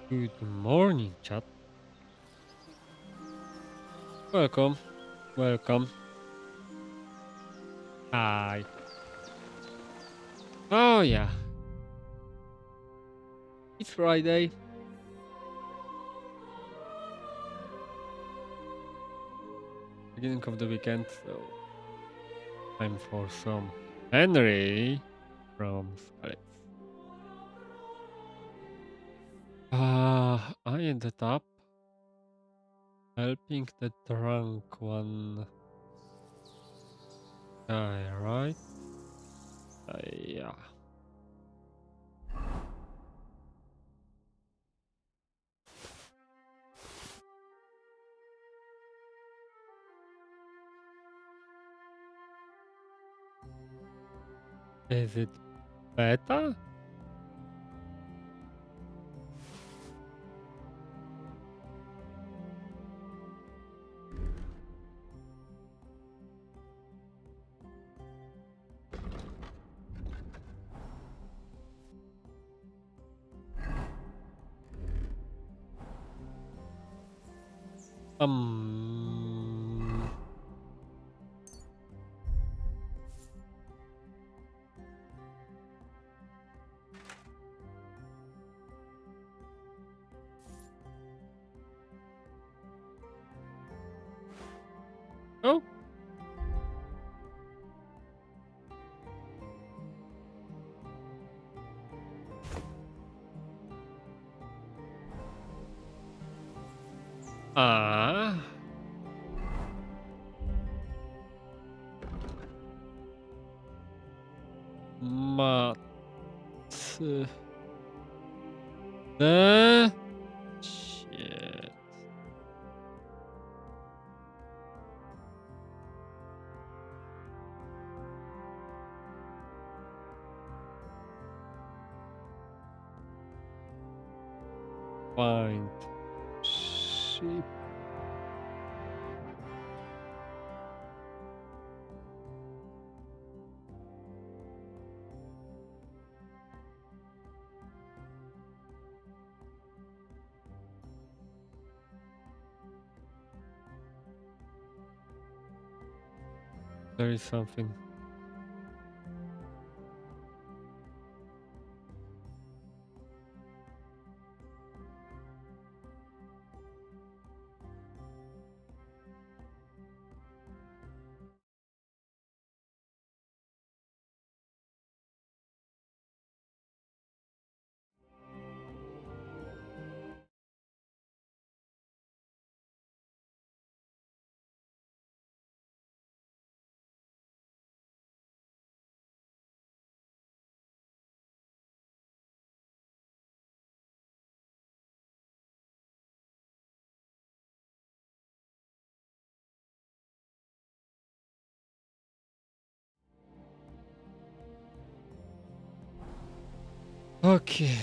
Good morning, chat. Welcome, welcome. Hi. Oh yeah, it's Friday. Beginning of the weekend, so time for some Henry from Scarlet. I ended up helping the drunk one guy, right? Yeah. Is it better? Um. Oh. Ah. But. The shit. Find sheep. There is something. Okay.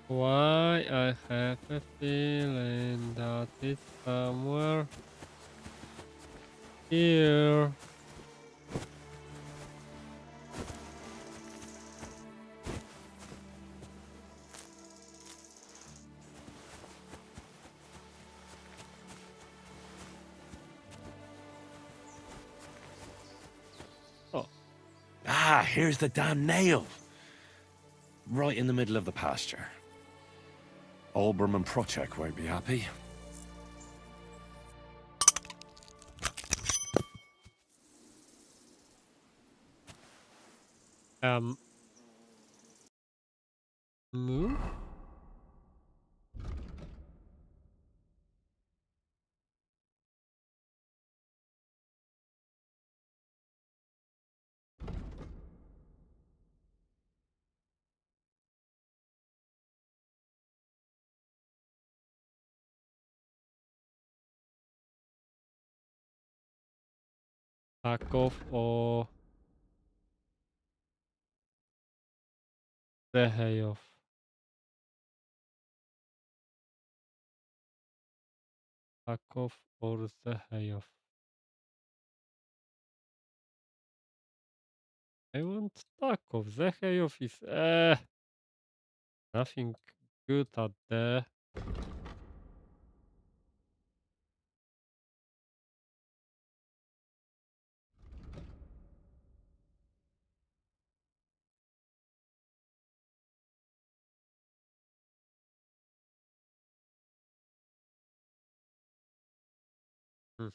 Why I have a feeling that it's somewhere here. Oh, Ah, here's the damn nail. Right in the middle of the pasture. Olbram and Prochek won't be happy. um, move? Tarkov or Zehejov. Tarkov or Zehejov. I want Tarkov. Zehejov is nothing good out there. Hmm.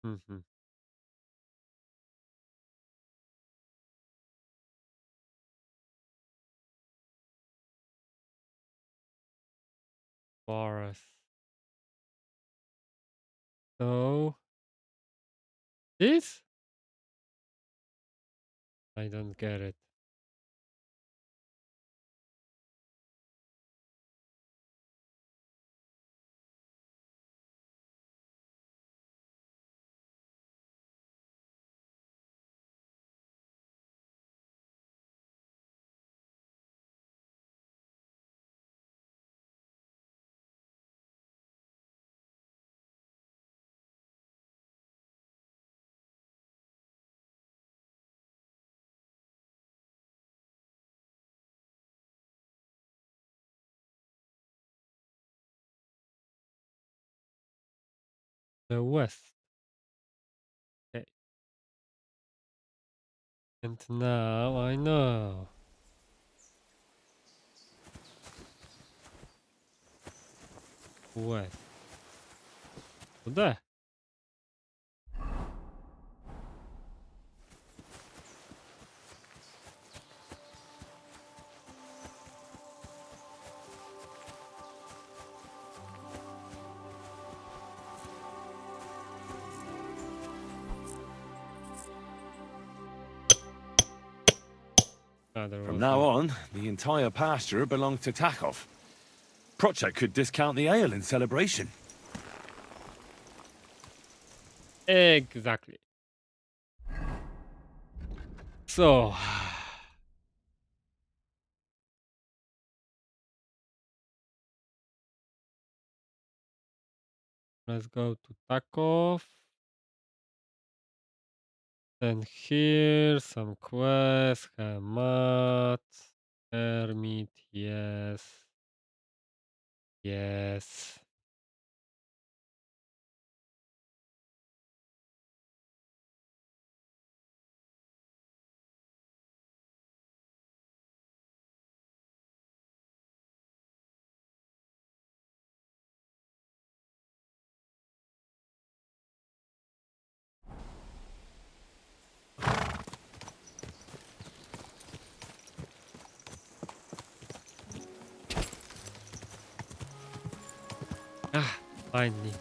Mhm. Boris. So this? I don't get it. The West. Okay. And now I know. West. There. Ah, there From was now a... on, the entire pasture belongs to Takov. Project could discount the ale in celebration. Exactly. So... Let's go to Takov. And here, some quests, Hamat, Hermit, yes. Yes. Ah, finally.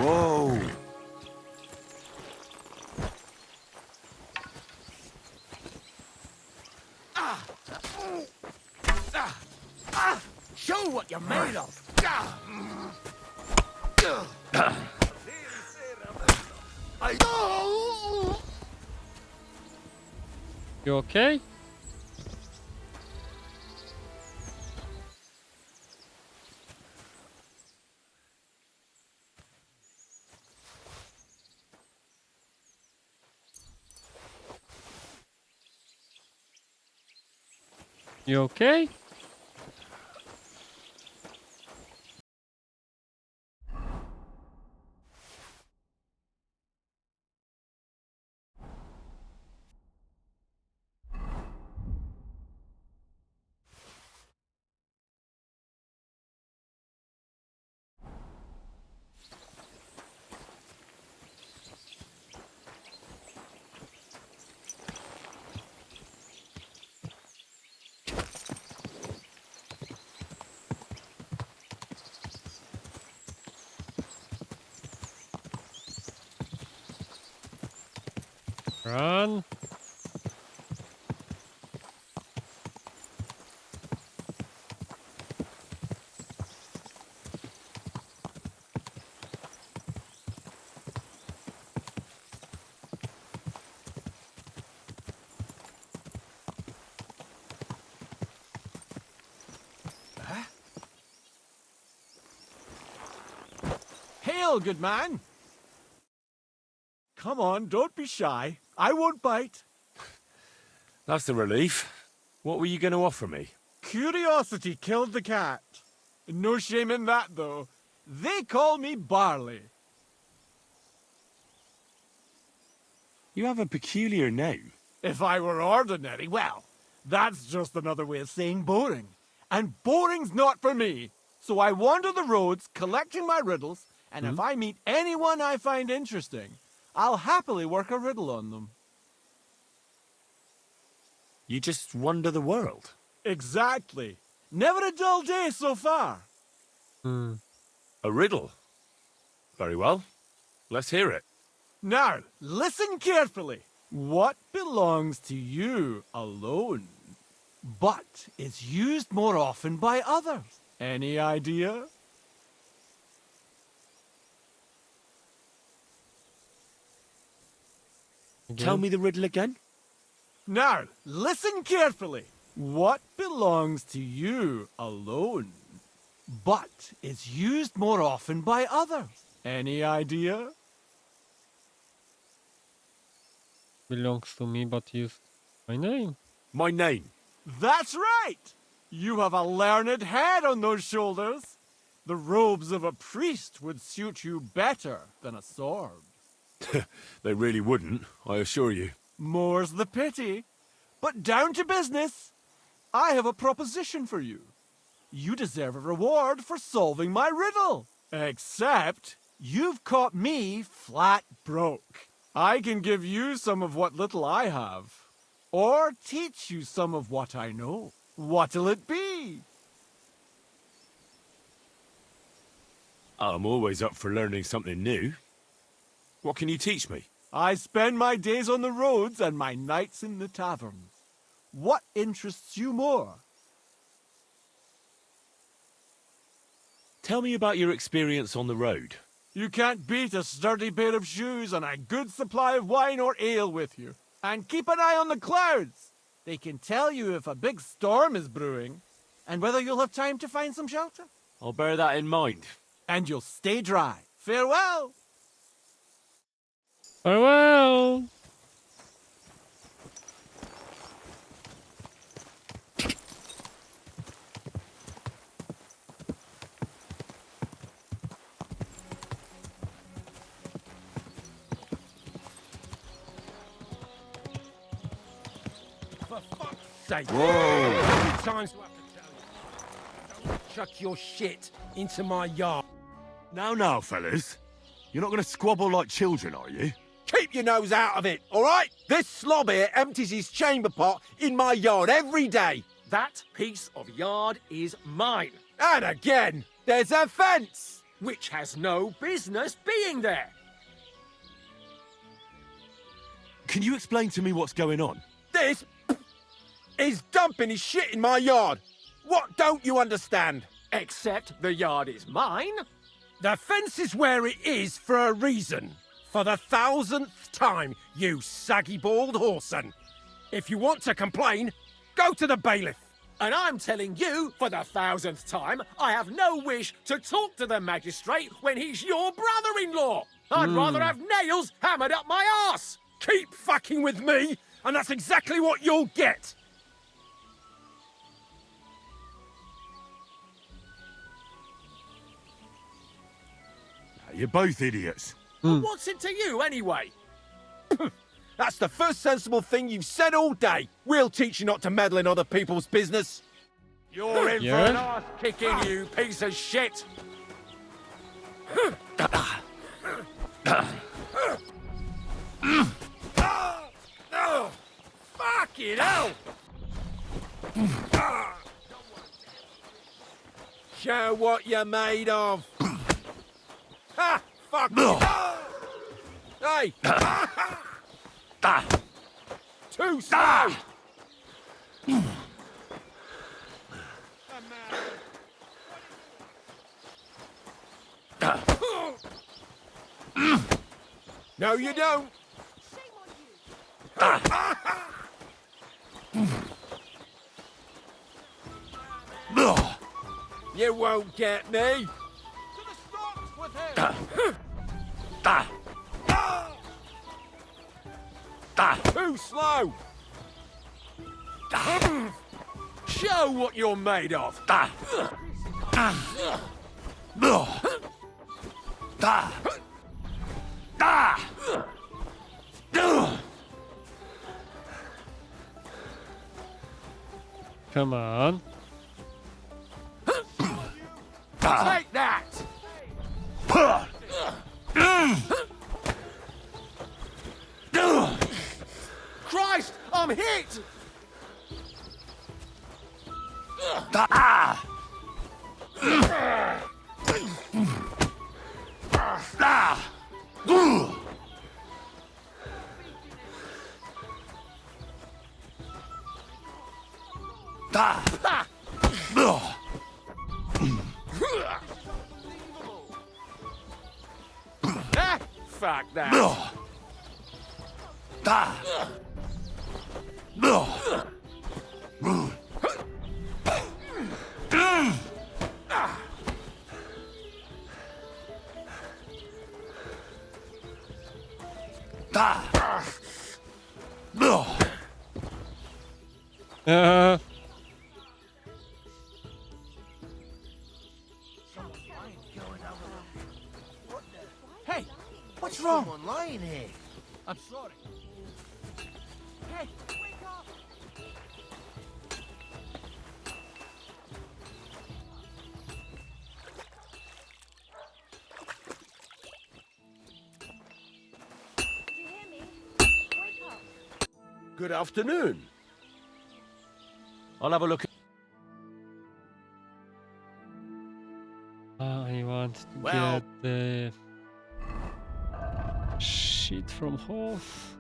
Whoa! Show what you're made of. You okay? You okay? Run. Hail, good man. Come on, don't be shy. I won't bite. That's a relief. What were you going to offer me? Curiosity killed the cat. No shame in that, though. They call me Barley. You have a peculiar name. If I were ordinary, well, that's just another way of saying boring. And boring's not for me. So I wander the roads collecting my riddles, and if I meet anyone I find interesting, I'll happily work a riddle on them. You just wander the world. Exactly. Never a dull day so far. A riddle? Very well. Let's hear it. Now, listen carefully. What belongs to you alone, but is used more often by others? Any idea? Tell me the riddle again. Now, listen carefully. What belongs to you alone, but is used more often by others? Any idea? Belongs to me, but use my name. My name. That's right! You have a learned head on those shoulders. The robes of a priest would suit you better than a sword. They really wouldn't, I assure you. More's the pity. But down to business. I have a proposition for you. You deserve a reward for solving my riddle. Except, you've caught me flat broke. I can give you some of what little I have. Or teach you some of what I know. What'll it be? I'm always up for learning something new. What can you teach me? I spend my days on the roads and my nights in the taverns. What interests you more? Tell me about your experience on the road. You can't beat a sturdy pair of shoes and a good supply of wine or ale with you. And keep an eye on the clouds. They can tell you if a big storm is brewing and whether you'll have time to find some shelter. I'll bear that in mind. And you'll stay dry. Farewell! Farewell! For fuck's sake. Whoa! How many times do I have to tell you? Don't chuck your shit into my yard. Now, fellas. You're not going to squabble like children, are you? Keep your nose out of it, all right? This slob here empties his chamber pot in my yard every day. That piece of yard is mine. And again, there's a fence. which has no business being there. Can you explain to me what's going on? This is dumping his shit in my yard. What don't you understand? Except the yard is mine. The fence is where it is for a reason. For the 1000th time, you saggy bald whoreson. If you want to complain, go to the bailiff. And I'm telling you, for the 1000th time, I have no wish to talk to the magistrate when he's your brother-in-law. I'd rather have nails hammered up my arse. Keep fucking with me, and that's exactly what you'll get. You're both idiots. What's it to you, anyway? That's the first sensible thing you've said all day. We'll teach you not to meddle in other people's business. You're in for Yeah? an arse kicking, you piece of shit. Fucking hell! Show what you're made of. Ha! Fuck you! Hey! Too slow! No, you don't. You won't get me. To the stocks with him! Too slow. Show what you're made of. Come on. Take that. Christ, I'm hit. Ah, fuck that. Uh, Hey, what's wrong? Someone lying here. I'm sorry. Hey, wake up! Do you hear me? Wake up. Good afternoon. I'll have a look at... I want to Well- get the shit from Hoth.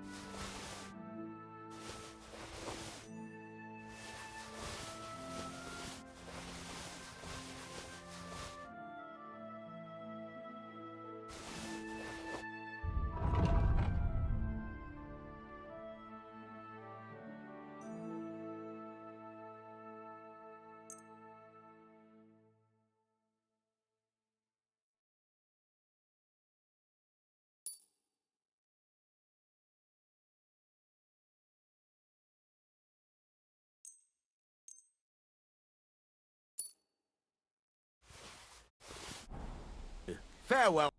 Farewell.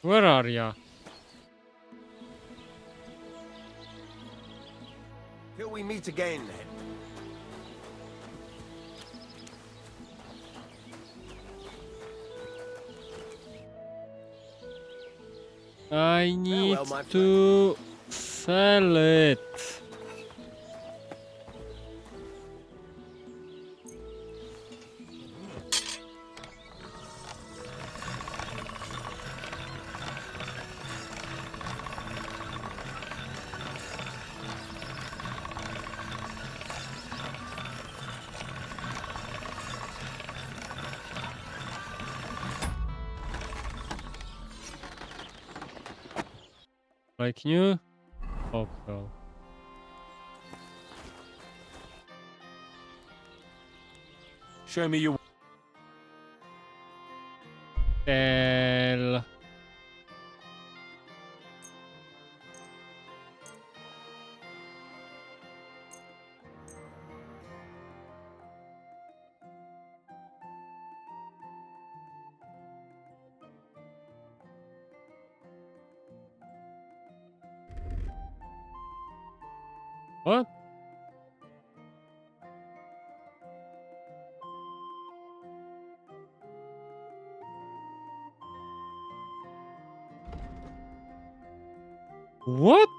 Where are ya? Till we meet again, then. I need my friend. to sell it. Like new? Optional. Show me your. El... What? What?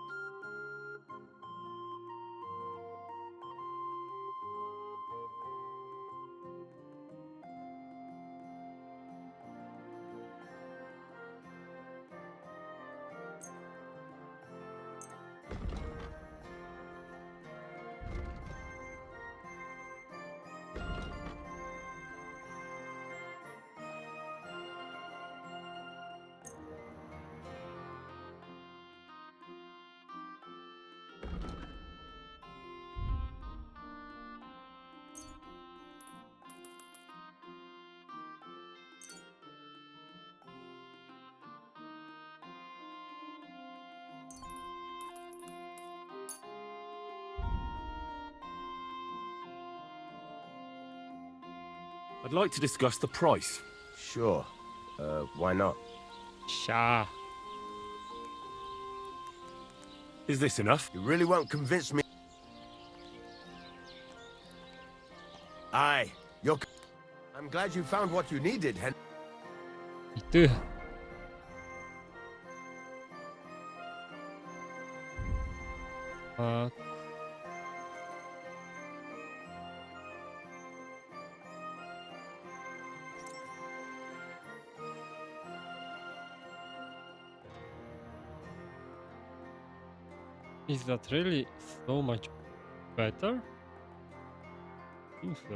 I'd like to discuss the price. Sure. Why not? Sha. Is this enough? You really won't convince me. Aye, I'm glad you found what you needed, Hen. Itu. Uh, is that really so much better? I think so.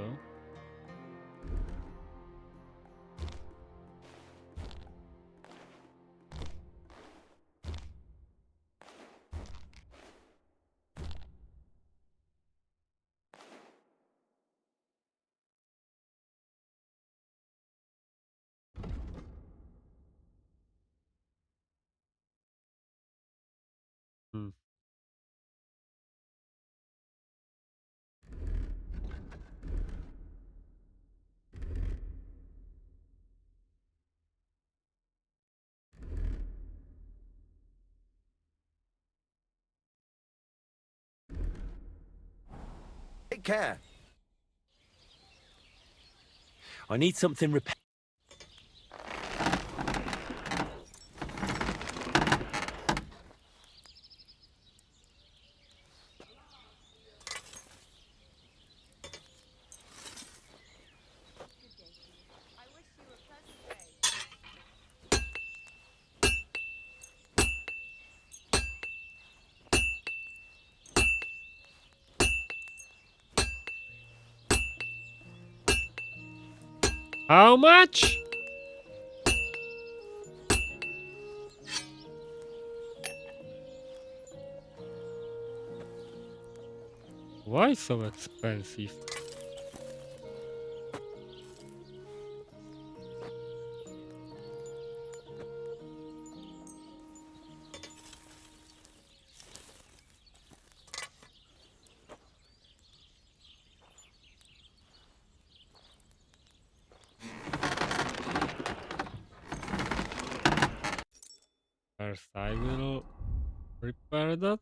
Hmm. Take care. I need something repaired. I wish you a pleasant day. How much? Why so expensive? First, I will repair that.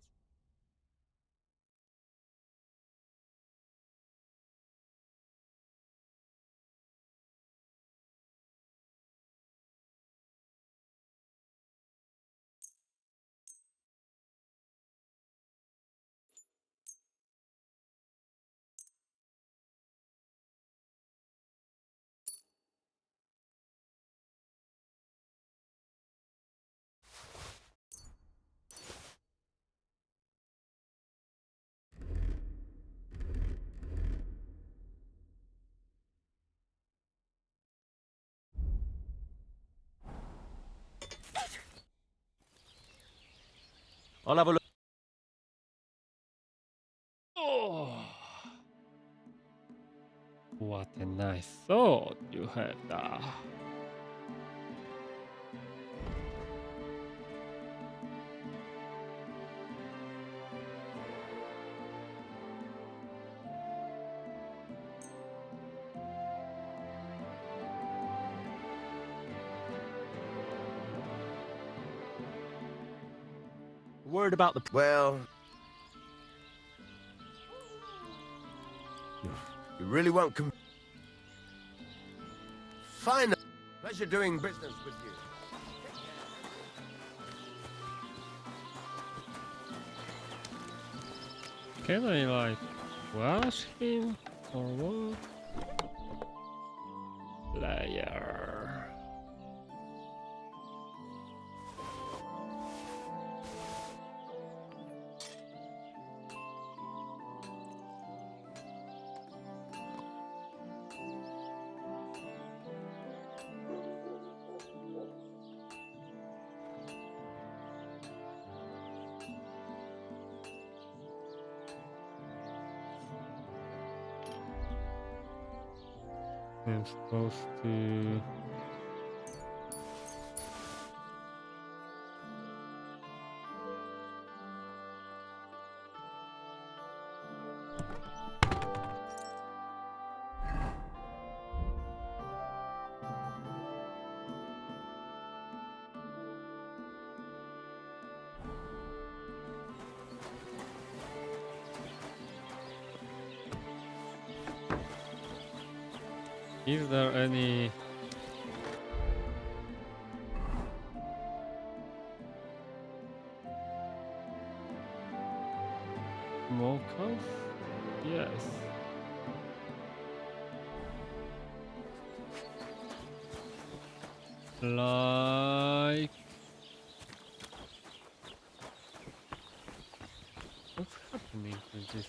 I'll have a look. Oh, what a nice sword you have there. Word about the... Well... You really won't come... Fine. Pleasure doing business with you. Can I like wash him or what? Player. I'm supposed to... Is there any smokers? Yes. Like... What's happening with this?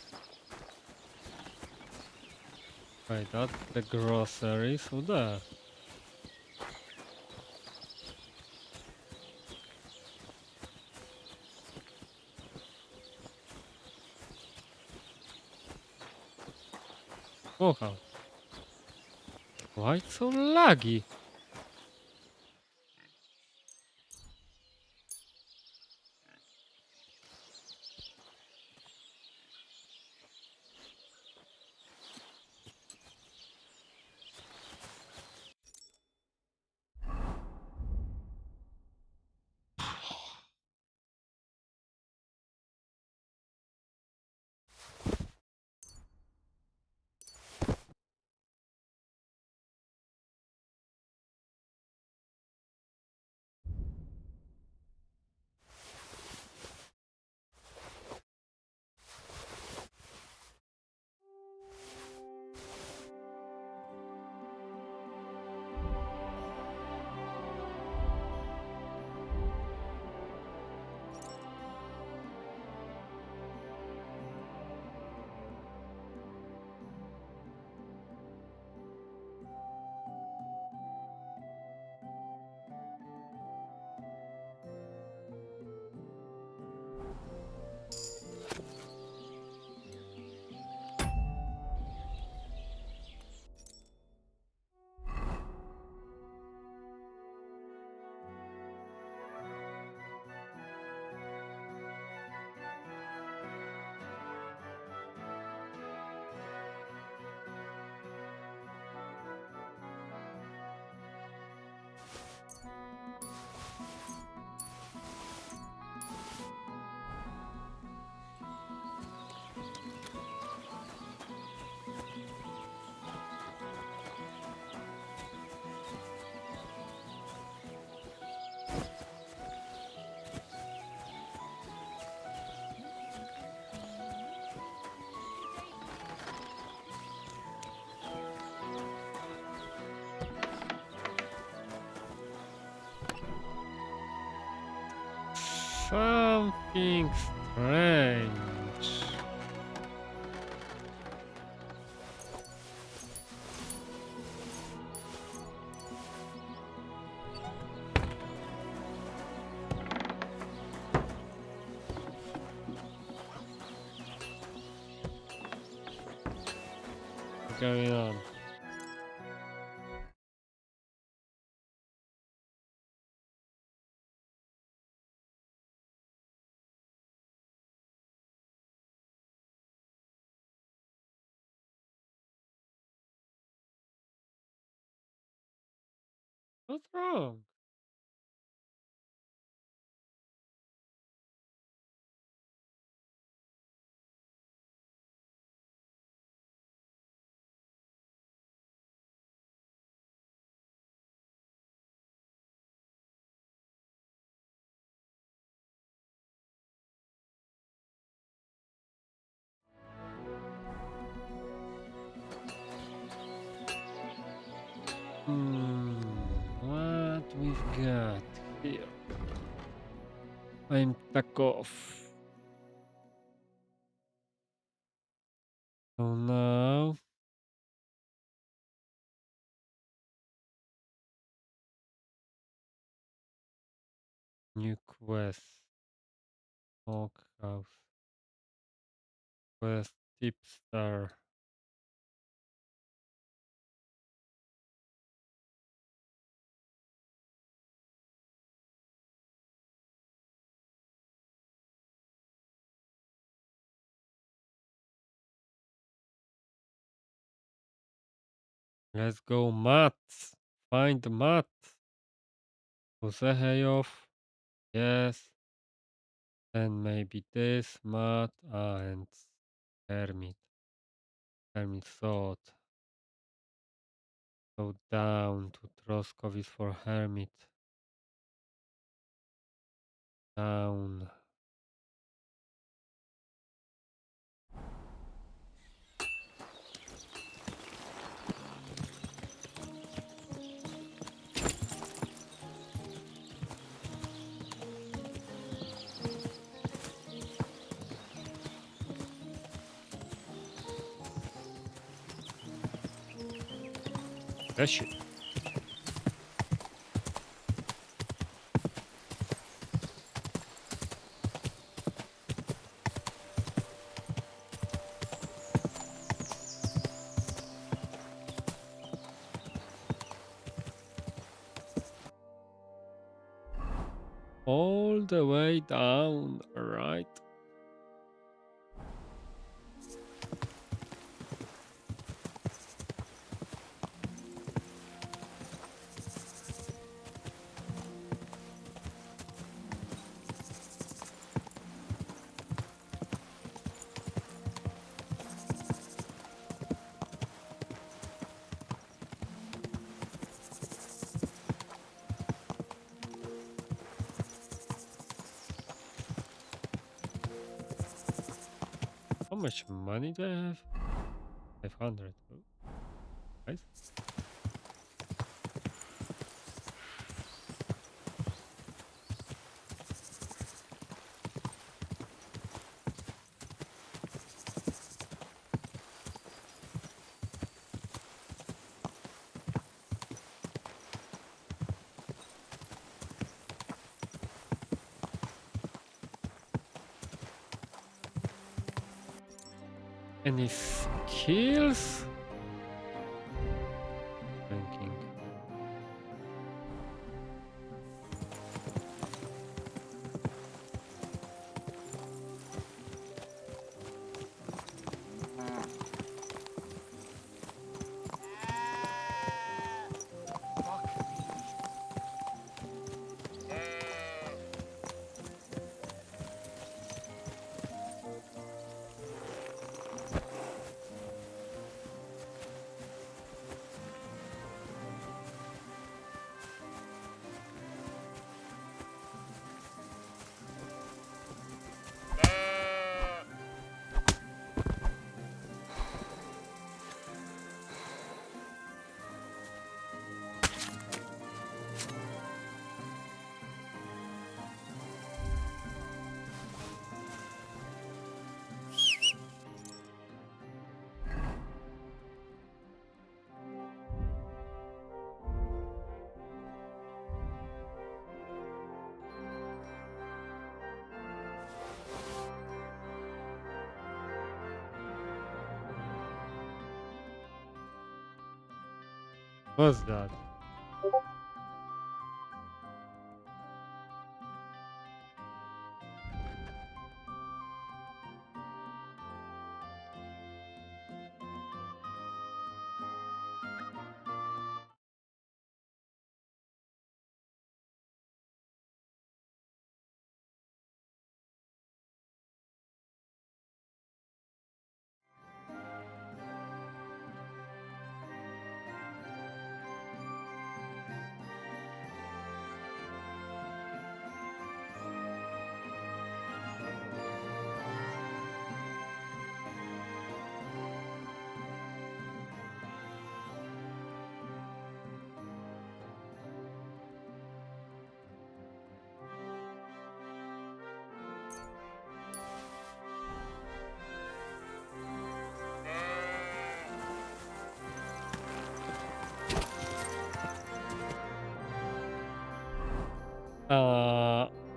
Wait, that's the grocery, so there. Oh, how? Why it's so laggy? Something strange. going on? What's wrong? What we've got here? I'm Takov. So now new quest. Smokehouse. Quest tipster. Let's go, Matt. Find Matt. Joseheyov. Yes. And maybe this, Matt, and Hermit. Hermit thought. Go down to Troskovis for Hermit. Down. Bless you. All the way down, right? How much money do I have? 500. Oh, nice. Any skills? Thinking. What's that?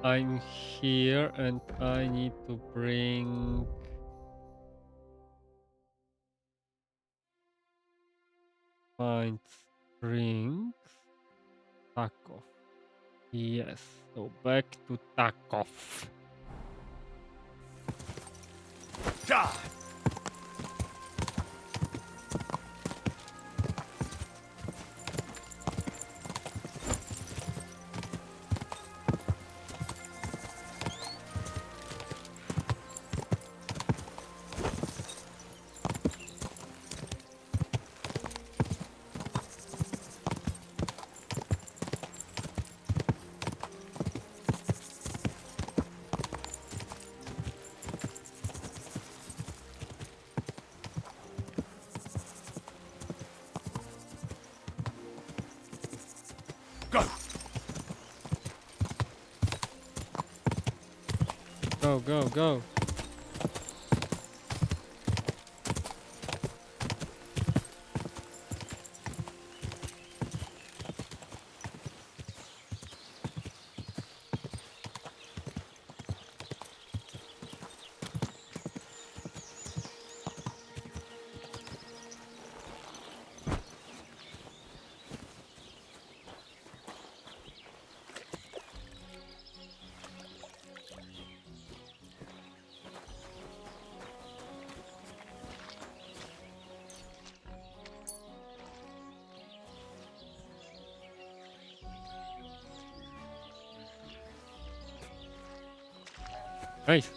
I'm here and I need to bring find springs. Takov. Yes. So back to Takov. God! Go! Go, go, go. Nice.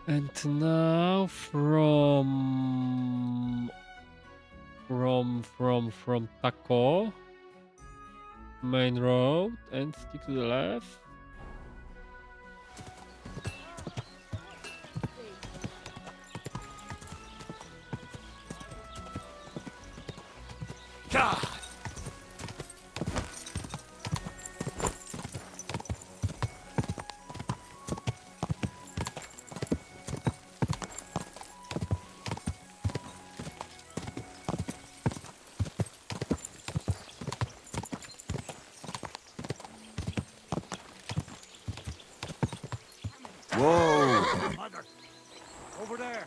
And now from Taco main road and stick to the left. God! Whoa! Mother. Over there.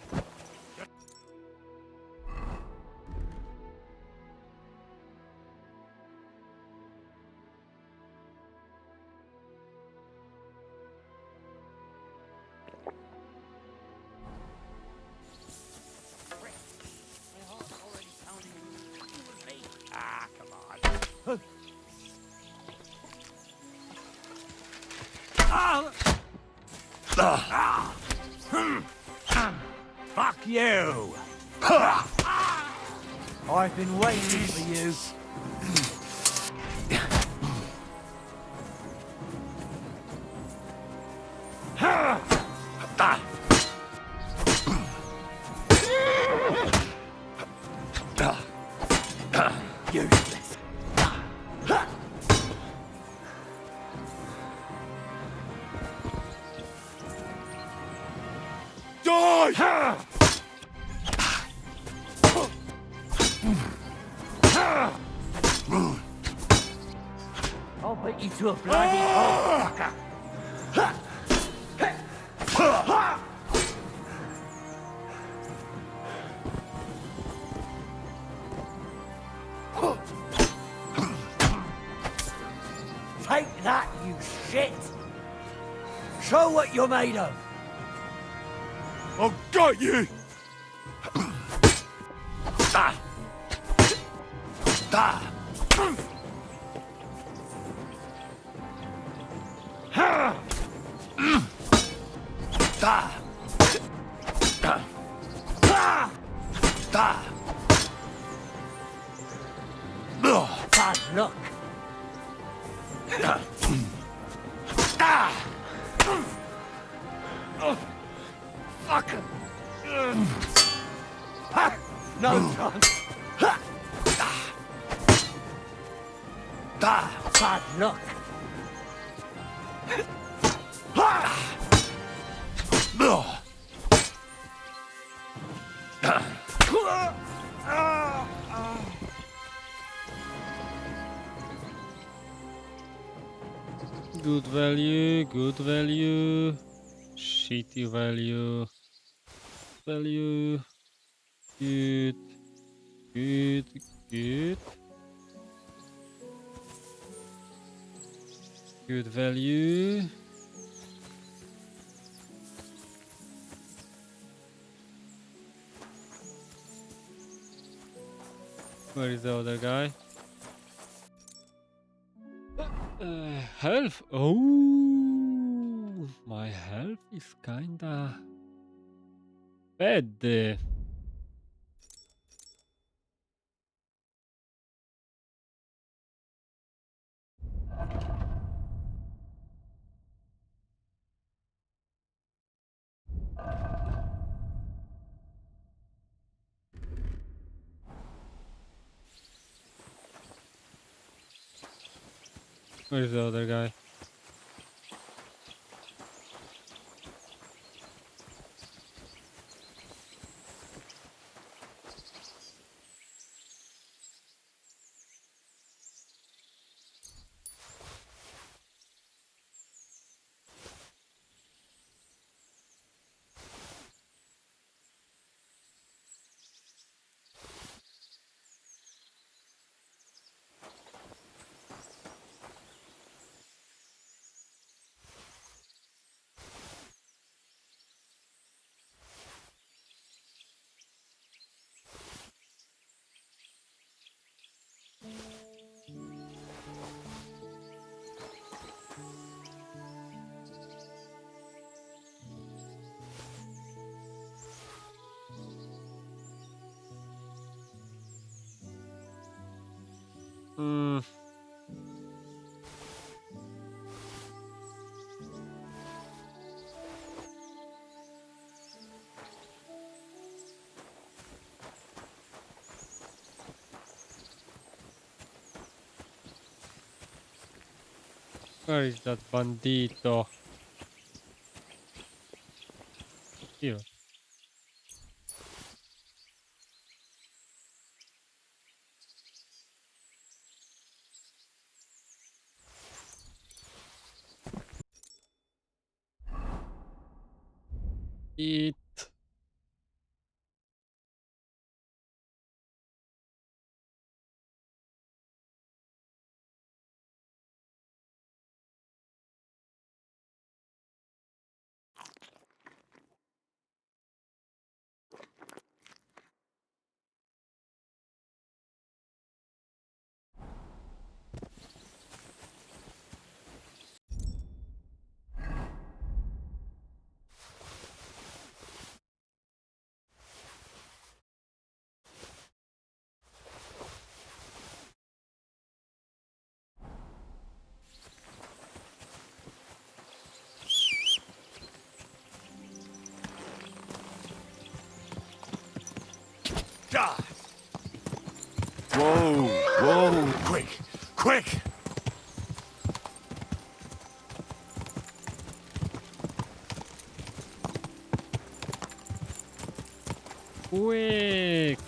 Ah, come on. Fuck you! I've been waiting for you. Useless. Die! I'll beat you to a bloody pulp, fucker. Take that, you shit! Show what you're made of! I've got you! Ah! Ah! Bad luck. Fuck! No chance. Bad luck. Good value, good value. Shitty value. Value. Good. Good. Good. Good value. Where is the other guy? Health. Oh, my health is kinda bad. Where's the other guy? Hmm. Where is that bandito? Here. Eat. Whoa! Whoa! Quick! Quick! Quick!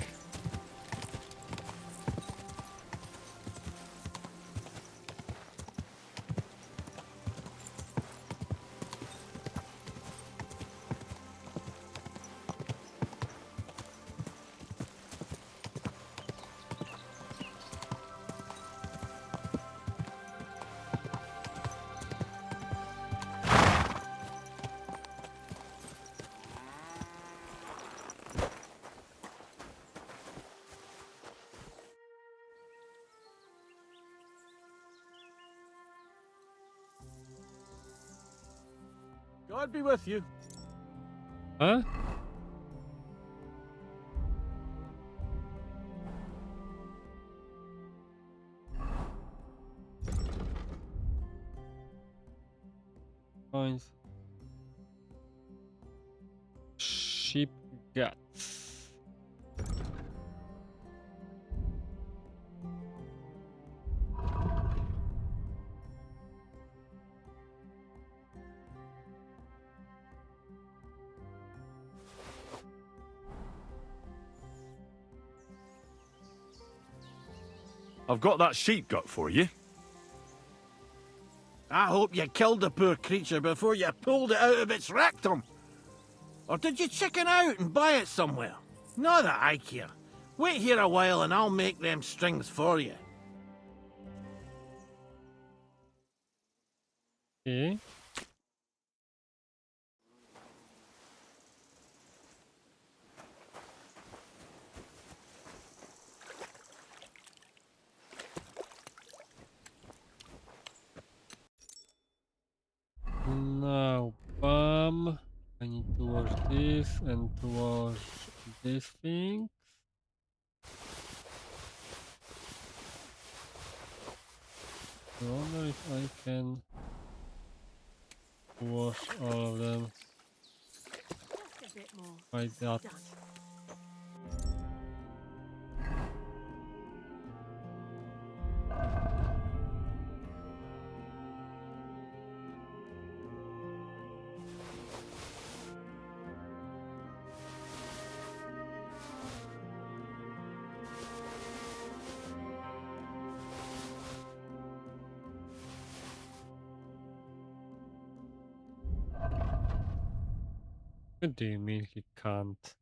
God be with you. Huh? Coins. Sheep guts. I've got that sheep gut for you. I hope you killed the poor creature before you pulled it out of its rectum. Or did you chicken out and buy it somewhere? Not that I care. Wait here a while and I'll make them strings for you. Okay. Now, bam. I need to wash this and to wash this thing. I wonder if I can wash all of them Just a bit more. like that. Done. What do you mean he can't?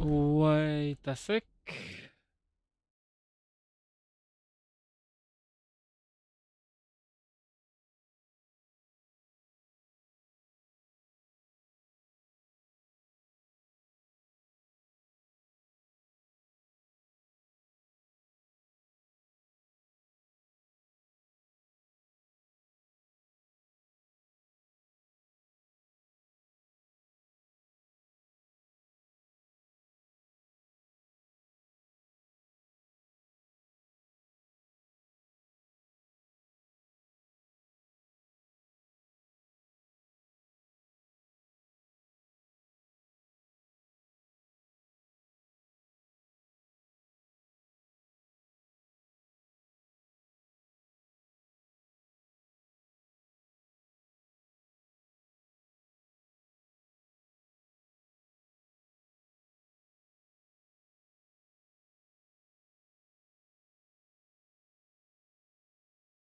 Wait a sec.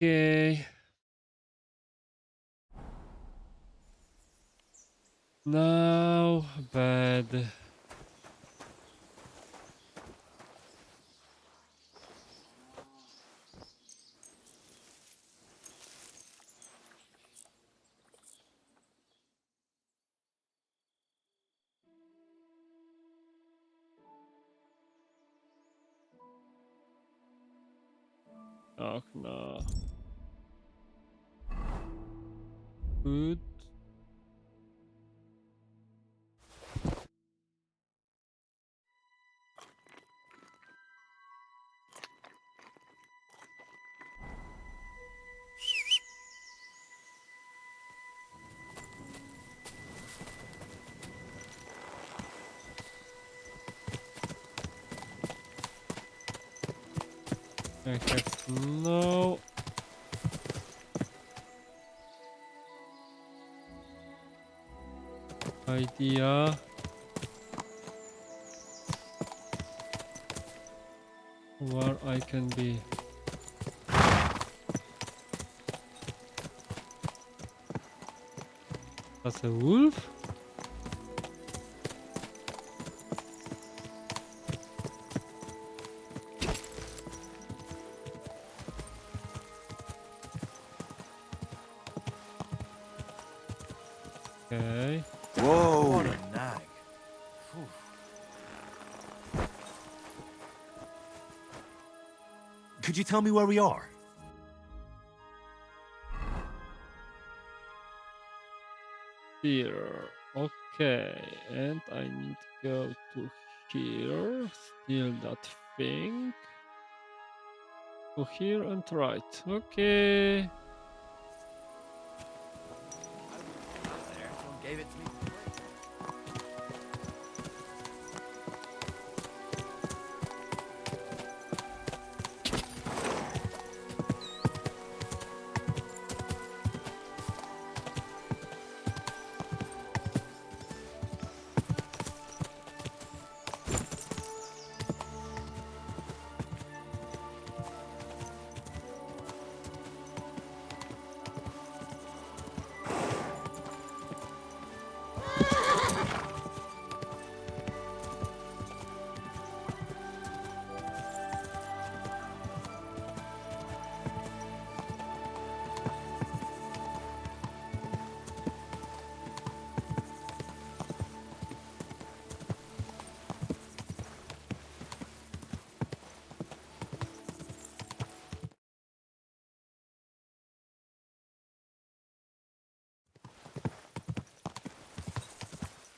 Okay. Now bed. Oh no. Food. I have no idea where I can be. That's a wolf? Okay. Whoa. What a nag. Could you tell me where we are? Here. Okay. And I need to go to here. Steal that thing. To here and right. Okay. Someone gave it to me.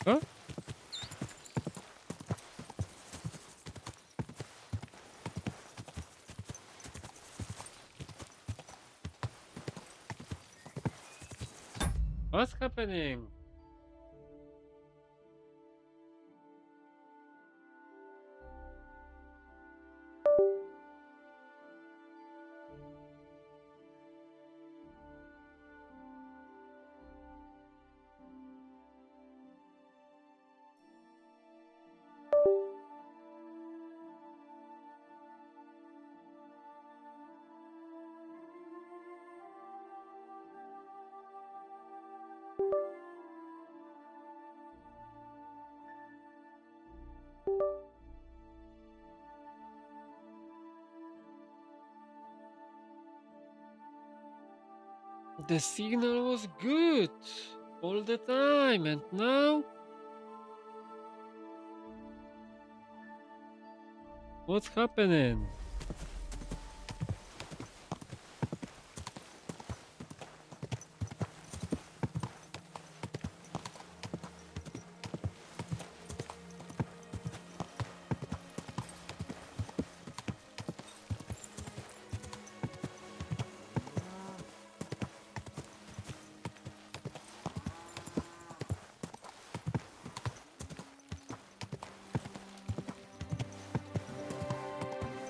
Huh? What's happening? The signal was good all the time, and now what's happening?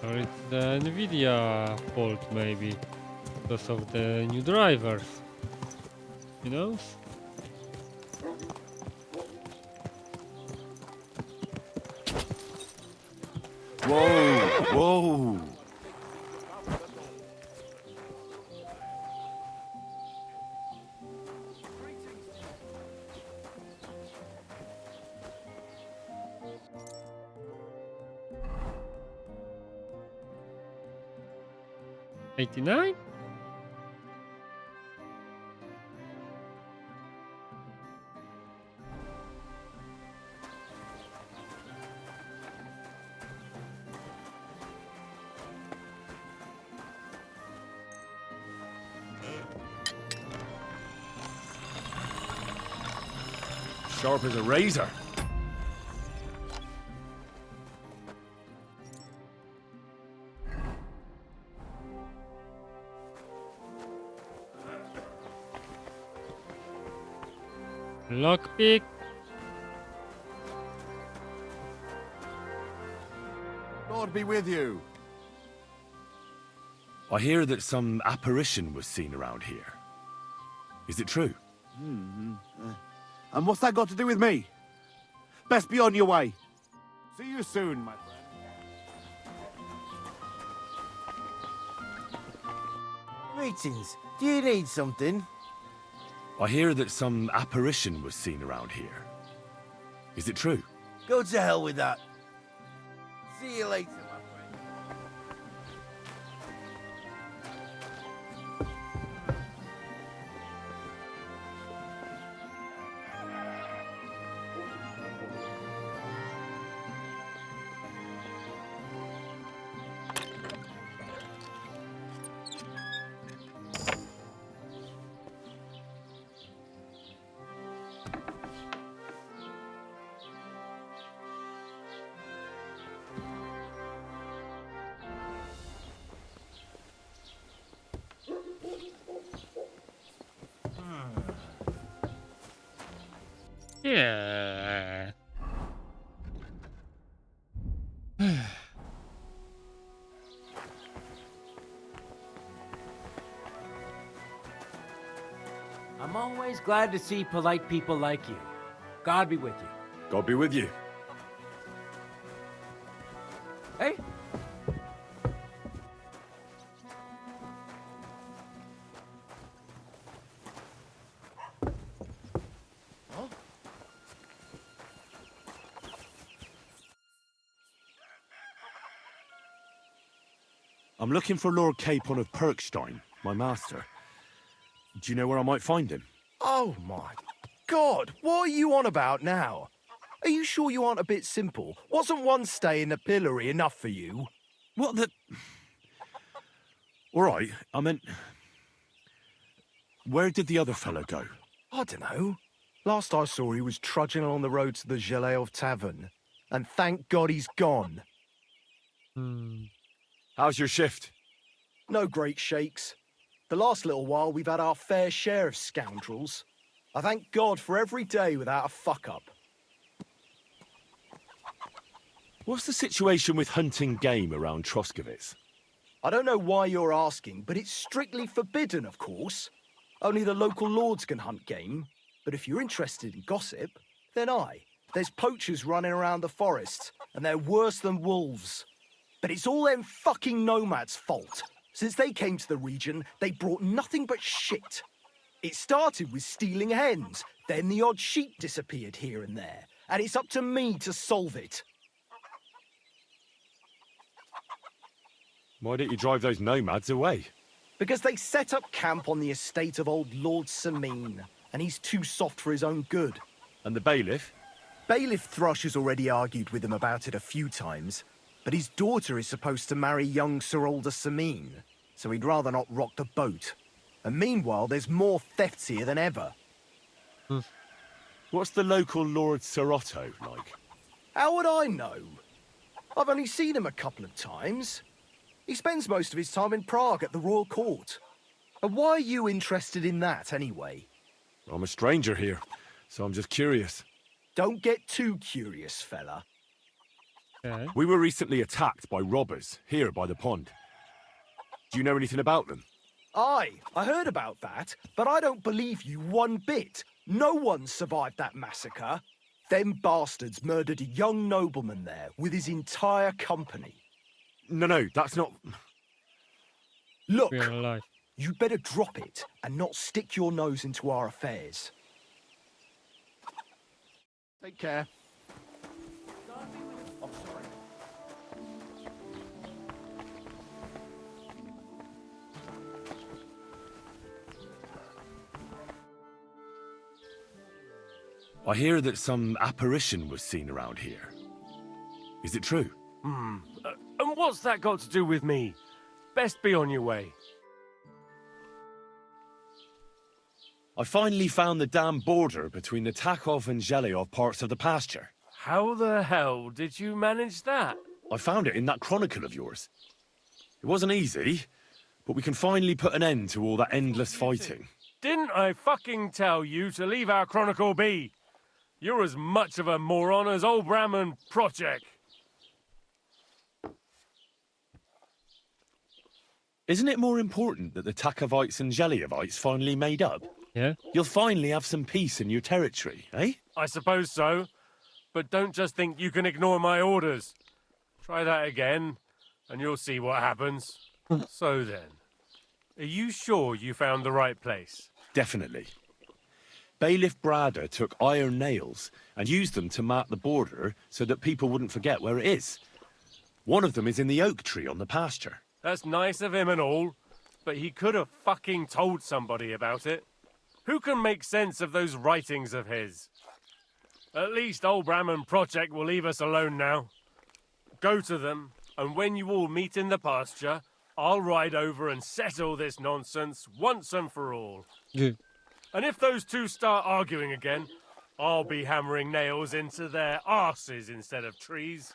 Or it's the Nvidia fault maybe because of the new drivers. You know? Whoa! Whoa! $89? Sharp as a razor. Lockpick? Lord be with you. I hear that some apparition was seen around here. Is it true? And what's that got to do with me? Best be on your way. See you soon, my friend. Greetings. Do you need something? I hear that some apparition was seen around here. Is it true? Go to hell with that. See you later, my friend. Yeah. I'm always glad to see polite people like you. God be with you. God be with you. Hey? I'm looking for Lord Capon of Perkstein, my master. Do you know where I might find him? Oh my God, what are you on about now? Are you sure you aren't a bit simple? Wasn't one stay in the pillory enough for you? What the... All right, I meant... Where did the other fellow go? I don't know. Last I saw, he was trudging along the road to the Geleov Tavern. And thank God he's gone. How's your shift? No great shakes. The last little while, we've had our fair share of scoundrels. I thank God for every day without a fuck-up. What's the situation with hunting game around Troskowitz? I don't know why you're asking, but it's strictly forbidden, of course. Only the local lords can hunt game. But if you're interested in gossip, then there's poachers running around the forest, and they're worse than wolves. But it's all them fucking nomads' fault. Since they came to the region, they brought nothing but shit. It started with stealing hens, then the odd sheep disappeared here and there, and it's up to me to solve it. Why don't you drive those nomads away? Because they set up camp on the estate of old Lord Samine, and he's too soft for his own good. And the bailiff? Bailiff Thrush has already argued with him about it a few times, but his daughter is supposed to marry young Sir Alder Samine, so he'd rather not rock the boat. And meanwhile, there's more thefts here than ever. What's the local Lord Sir Otto like? How would I know? I've only seen him a couple of times. He spends most of his time in Prague at the royal court. And why are you interested in that, anyway? I'm a stranger here, so I'm just curious. Don't get too curious, fella. Okay. We were recently attacked by robbers, here by the pond. Do you know anything about them? Aye, I heard about that, but I don't believe you one bit. No one survived that massacre. Them bastards murdered a young nobleman there with his entire company. No, that's not... Look, Real life. you'd better drop it and not stick your nose into our affairs. Take care. I'm sorry. I hear that some apparition was seen around here. Is it true? And what's that got to do with me? Best be on your way. I finally found the damn border between the Takov and Zheleov parts of the pasture. How the hell did you manage that? I found it in that chronicle of yours. It wasn't easy, but we can finally put an end to all that endless fighting. Didn't I fucking tell you to leave our chronicle be? You're as much of a moron as old Bram and Project. Isn't it more important that the Takovites and Zheleovites finally made up? Yeah. You'll finally have some peace in your territory, eh? I suppose so. But don't just think you can ignore my orders. Try that again, and you'll see what happens. So then, are you sure you found the right place? Definitely. Bailiff Brada took iron nails and used them to mark the border so that people wouldn't forget where it is. One of them is in the oak tree on the pasture. That's nice of him and all, but he could have fucking told somebody about it. Who can make sense of those writings of his? At least old Bram and Project will leave us alone now. Go to them, and when you all meet in the pasture, I'll ride over and settle this nonsense once and for all. Good. And if those two start arguing again, I'll be hammering nails into their arses instead of trees.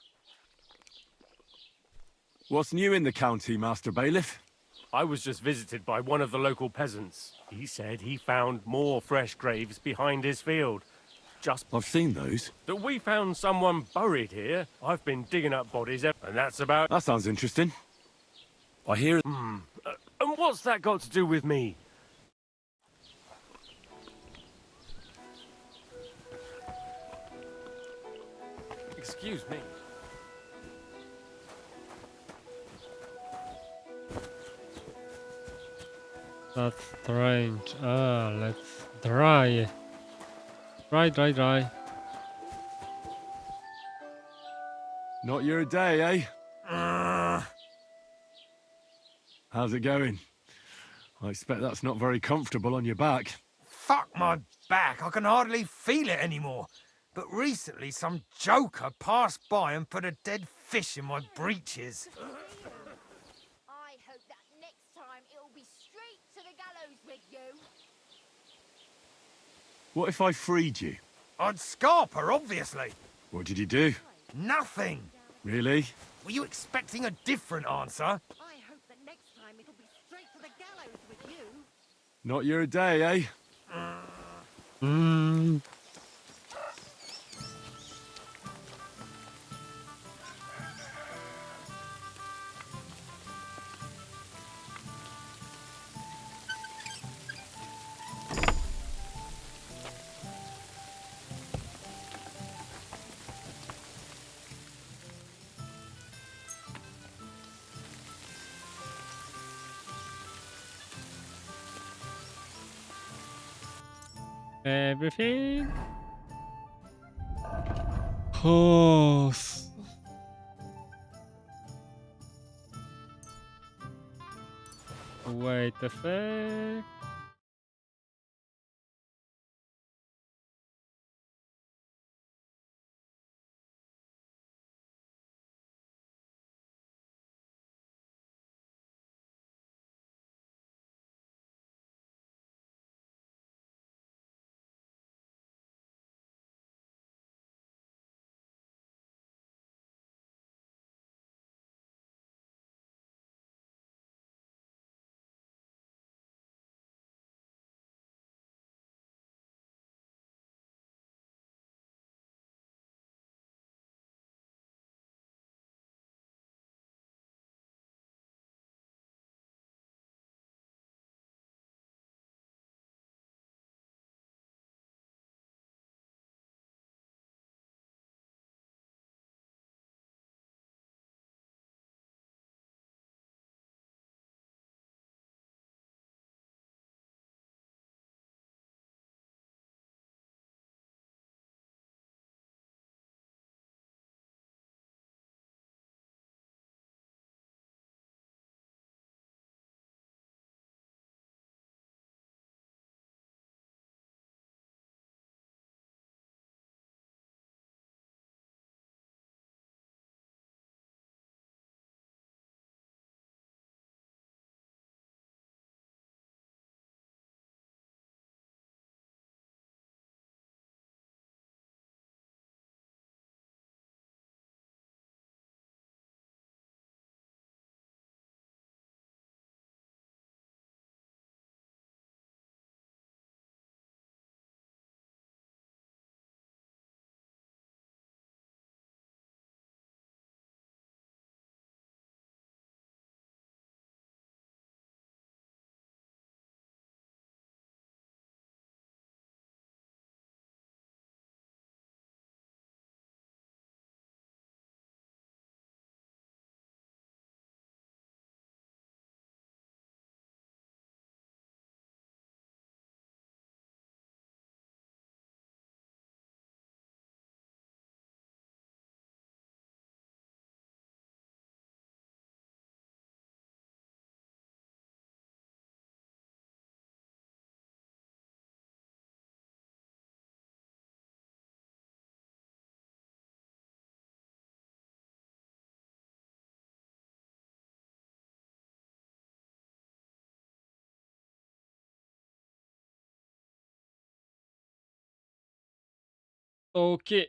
What's new in the county, Master Bailiff? I was just visited by one of the local peasants. He said he found more fresh graves behind his field. Just I've seen those. that we found someone buried here. I've been digging up bodies, and that's about... That sounds interesting. I hear... And what's that got to do with me? Excuse me. That's strange. Let's dry. Dry. Not your day, eh? How's it going? I expect that's not very comfortable on your back. Fuck my back, I can hardly feel it anymore. But recently some joker passed by and put a dead fish in my breeches. I hope that next time it'll be straight to the gallows with you. What if I freed you? I'd scarp her, obviously. What did you do? Nothing. Really? Were you expecting a different answer? I hope that next time it'll be straight to the gallows with you. Not your day, eh? Everything. Oh. Wait a sec. Okay.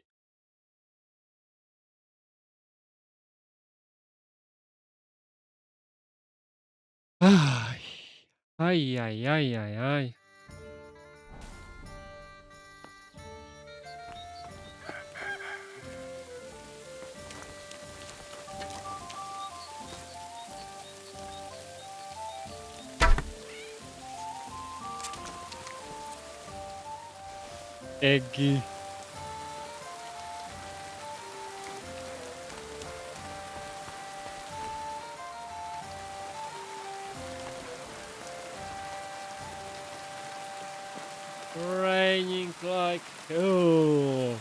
Ay, ay, ay, ay, ay, ay. Eggy. Raining like hell.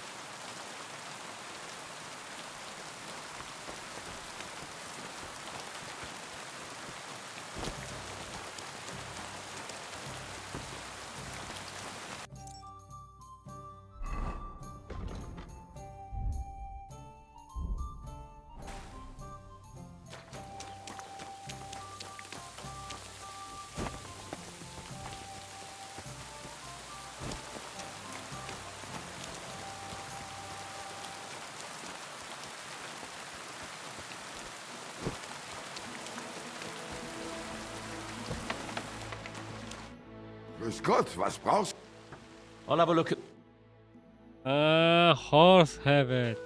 Grüß Gott, was brauchst du? I'll have a look at. Horse habit.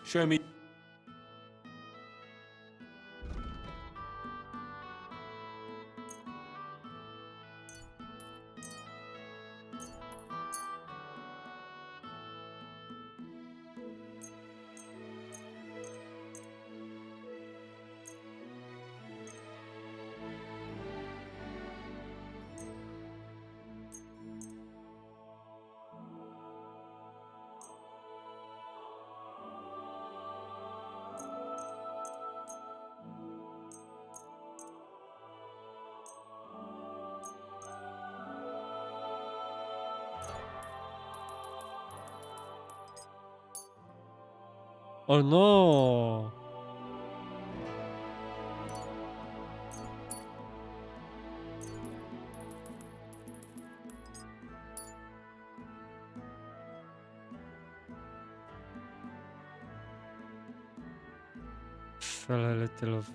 Show me. Oh no. Sell a little of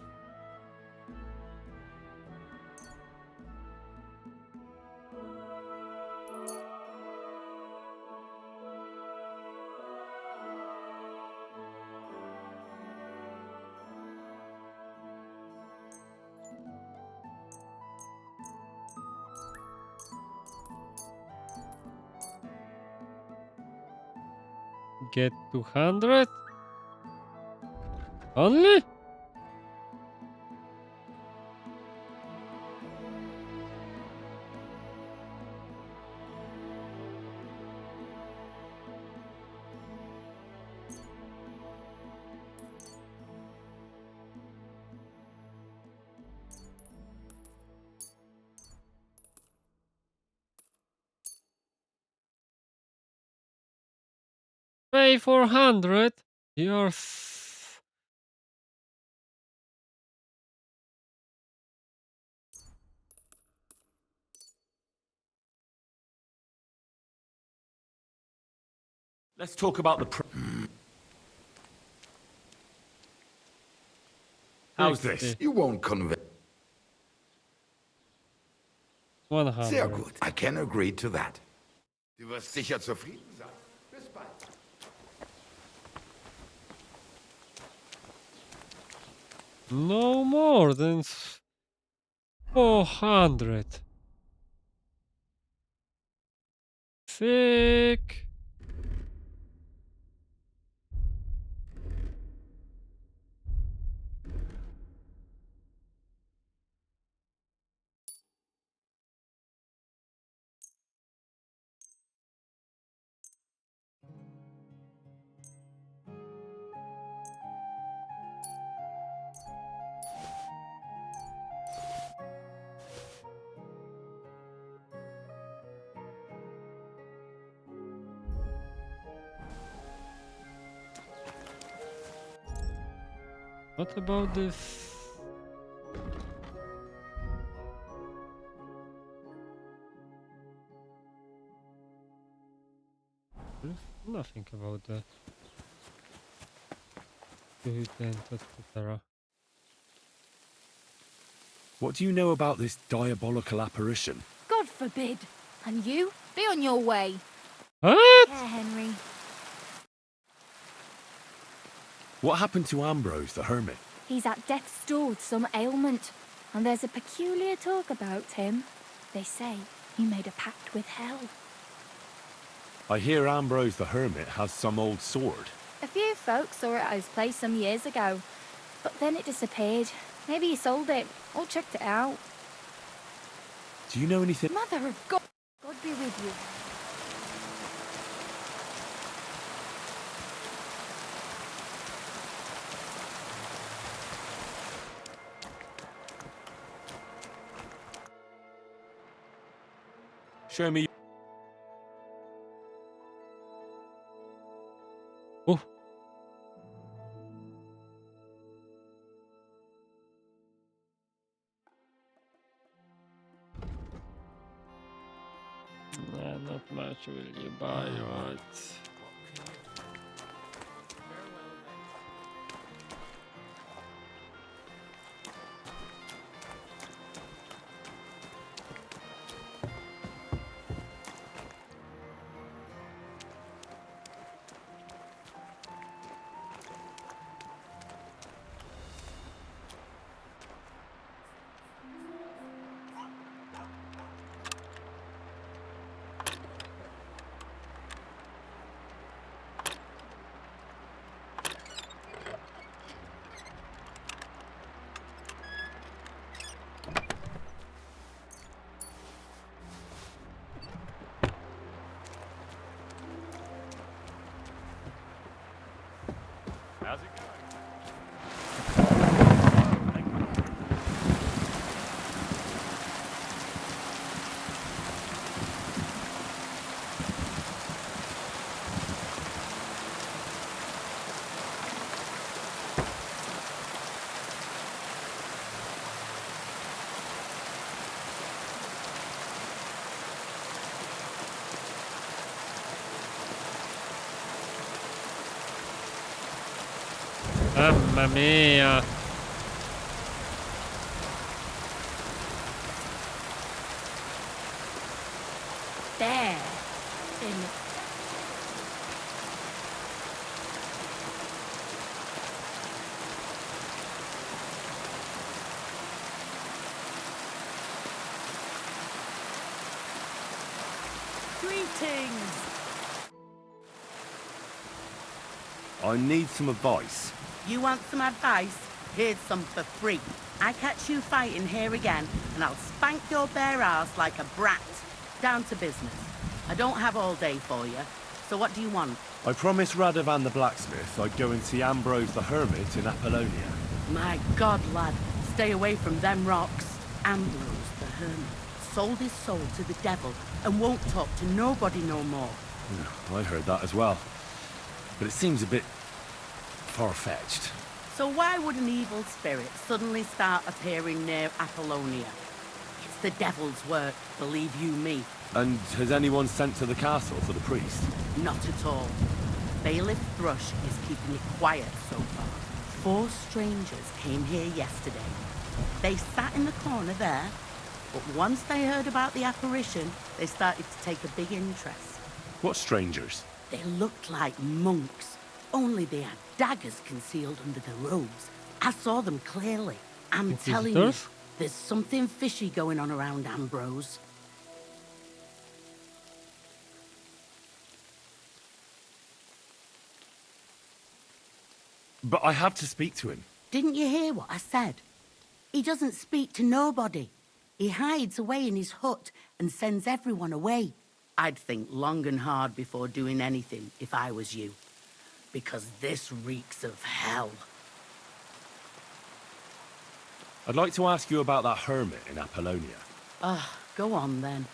get 200 only. Pay 400. You're Let's talk about the. How's this? 60. You won't convince. Sehr 100. gut. I can agree to that. Du wirst sicher zufrieden sein. Bis bald. No more than 400. Sick. What about this? There's nothing about that. Etc. What do you know about this diabolical apparition? God forbid. And you? Be on your way. What? Care, Henry. What happened to Ambrose the hermit? He's at death's door with some ailment, and there's a peculiar talk about him. They say he made a pact with hell. I hear Ambrose the hermit has some old sword. A few folks saw it at his place some years ago, but then it disappeared. Maybe he sold it, or checked it out. Do you know anything? Mother of God! God be with you. Show me. Oh. Not much will you buy, right? How's it going? Mamma mia! There. In Greetings! I need some advice. You want some advice? Here's some for free. I catch you fighting here again, and I'll spank your bare ass like a brat. Down to business. I don't have all day for you, so what do you want? I promised Radovan the blacksmith I'd go and see Ambrose the hermit in Apollonia. My God, lad, stay away from them rocks. Ambrose the hermit sold his soul to the devil and won't talk to nobody no more. I heard that as well. But it seems a bit far-fetched. So why would an evil spirit suddenly start appearing near Apollonia? It's the devil's work, believe you me. And has anyone sent to the castle for the priest? Not at all. Bailiff Thrush is keeping it quiet so far. 4 strangers came here yesterday. They sat in the corner there, but once they heard about the apparition, they started to take a big interest. What strangers? They looked like monks, only they had daggers concealed under their robes. I saw them clearly. I'm telling you, there's something fishy going on around Ambrose. But I have to speak to him. Didn't you hear what I said? He doesn't speak to nobody. He hides away in his hut and sends everyone away. I'd think long and hard before doing anything if I was you. Because this reeks of hell. I'd like to ask you about that hermit in Apollonia. Go on then.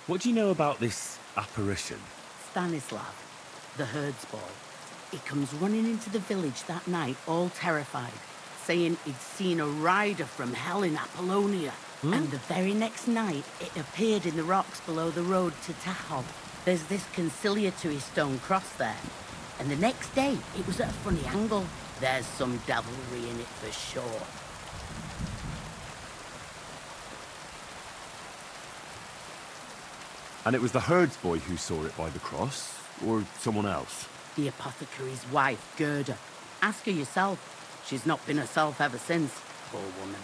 What do you know about this apparition? Stanislav, the herds boy. He comes running into the village that night, all terrified, saying he'd seen a rider from hell in Apollonia. And the very next night, it appeared in the rocks below the road to Tahov. There's this conciliatory stone cross there. And the next day, it was at a funny angle. There's some devilry in it for sure. And it was the herdsboy who saw it by the cross, or someone else? The apothecary's wife, Gerda. Ask her yourself. She's not been herself ever since, poor woman.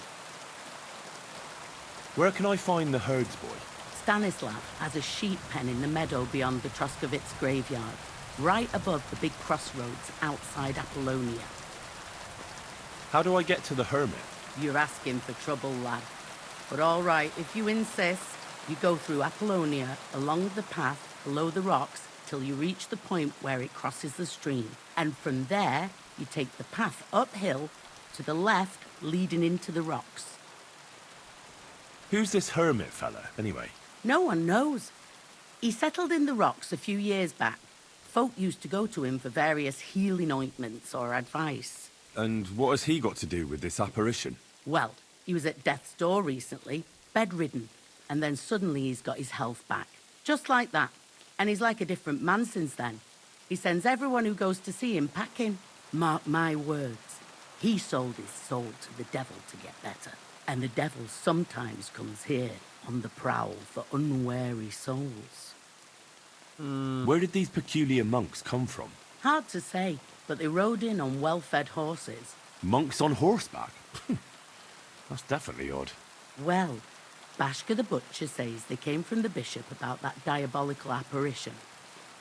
Where can I find the herdsboy? Stanislav has a sheep pen in the meadow beyond the Troskovitz graveyard, right above the big crossroads outside Apollonia. How do I get to the hermit? You're asking for trouble, lad. But all right, if you insist, you go through Apollonia, along the path, below the rocks, till you reach the point where it crosses the stream. And from there, you take the path uphill, to the left, leading into the rocks. Who's this hermit fella, anyway? No one knows. He settled in the rocks a few years back. Folk used to go to him for various healing ointments or advice. And what has he got to do with this apparition? Well, he was at death's door recently, bedridden, and then suddenly he's got his health back. Just like that. And he's like a different man since then. He sends everyone who goes to see him packing. Mark my words. He sold his soul to the devil to get better. And the devil sometimes comes here on the prowl for unwary souls. Where did these peculiar monks come from? Hard to say, but they rode in on well-fed horses. Monks on horseback? That's definitely odd. Well, Bashka the Butcher says they came from the bishop about that diabolical apparition.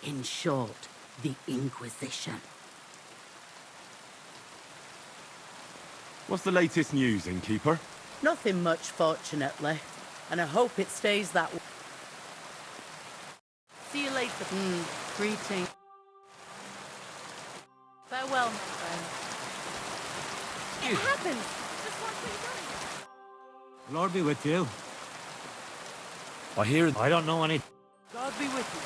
In short, the Inquisition. What's the latest news, innkeeper? Nothing much, fortunately. And I hope it stays that way. See you later. Greeting. Farewell, my friend. It happens. Just what we Lord be with you. I hear... I don't know any... God be with you.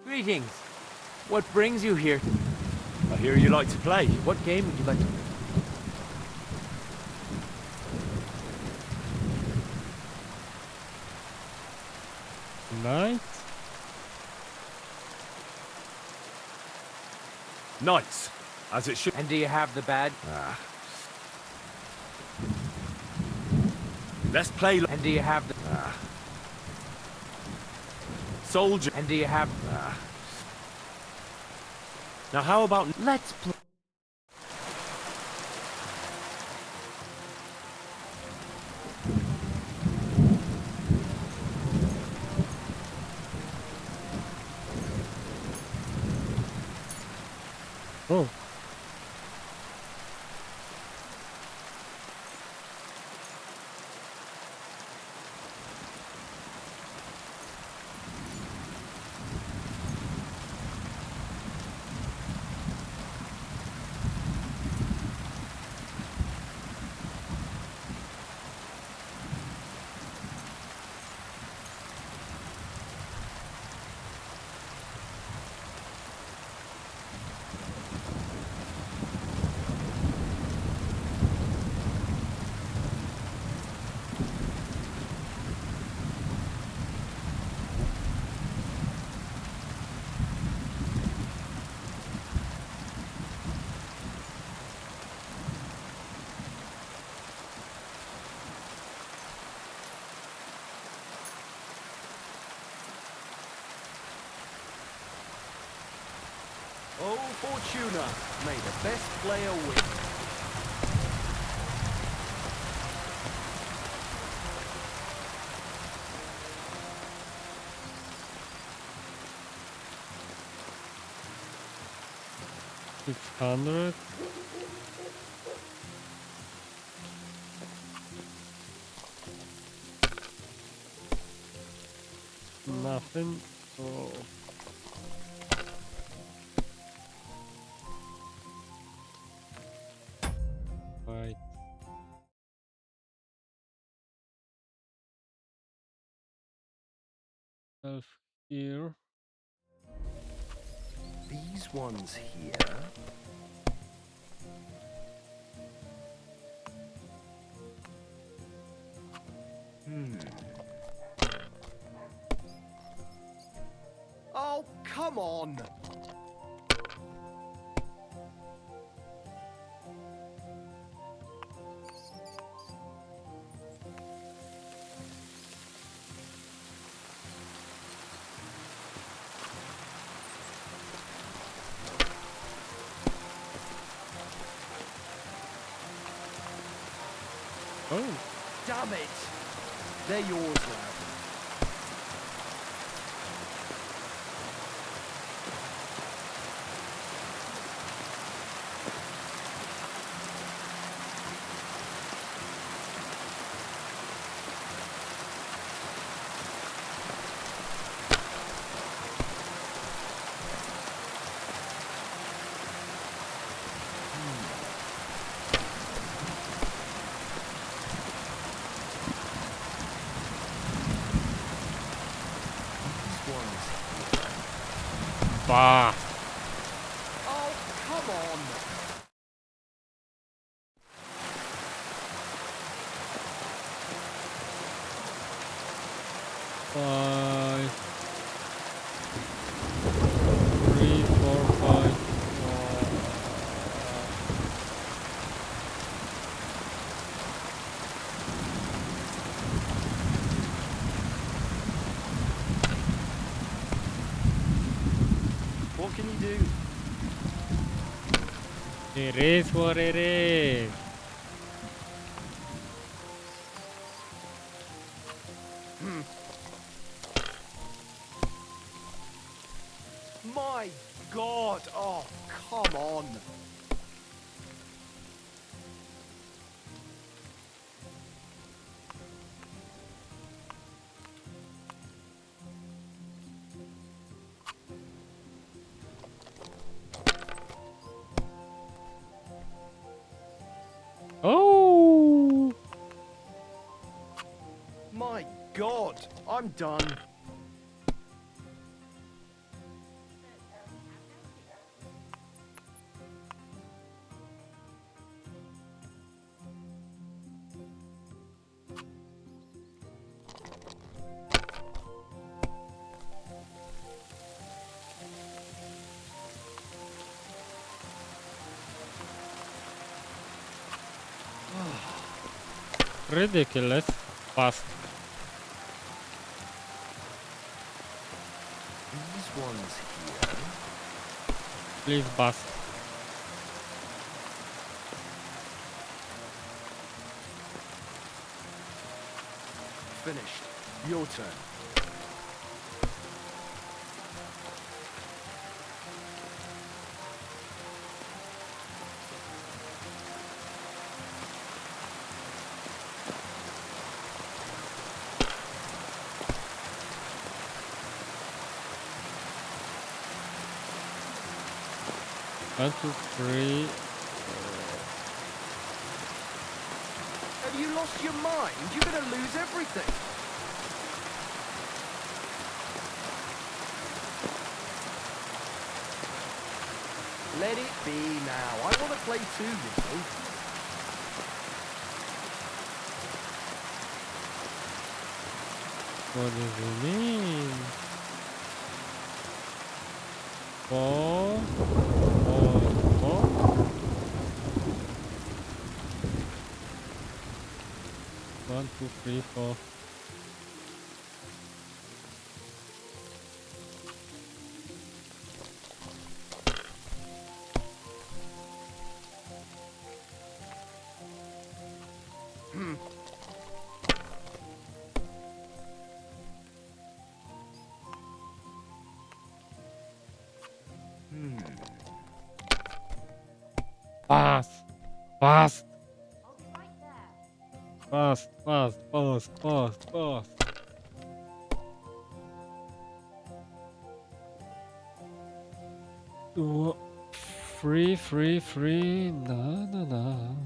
Greetings. What brings you here? I hear you like to play. What game would you like to... Nice. Nice. As it should... And do you have the badge? Let's play... And do you have the... Soldier... And do you have... Now how about... Let's play... Oh. Oh, Fortuna, may the best player win. $600. Nothing. Oh. Right. myself here. These ones here. Oh, come on! Oh, Damn it! They're yours, lad. These ones here. bah. Oh, come on! Five, 3, 4, 5. What can you do? It is what it is. My God! Oh, come on! Oh, My God! I'm done. ridiculous. Fast. These ones here. Please bust. Finished. Your turn. One, two, three. Have you lost your mind? You're gonna lose everything. Let it be now. I want to play too, you know. What does it mean? 4, 4, 4. 1, 2, 3, 4. Fast, fast, fast, fast, fast, fast, fast. Wha- Free, free, free. No, no, no.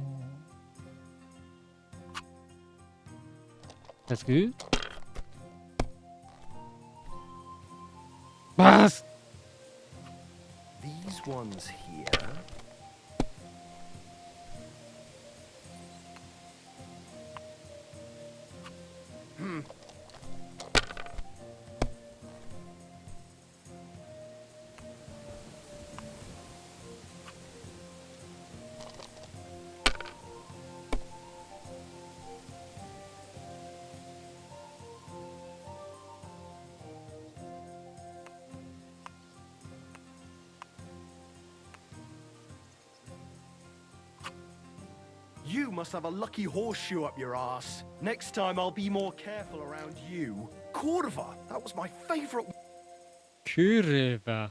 That's good. Bast! These ones here. You must have a lucky horseshoe up your ass. Next time I'll be more careful around you. Corva, that was my favorite. Kurwa.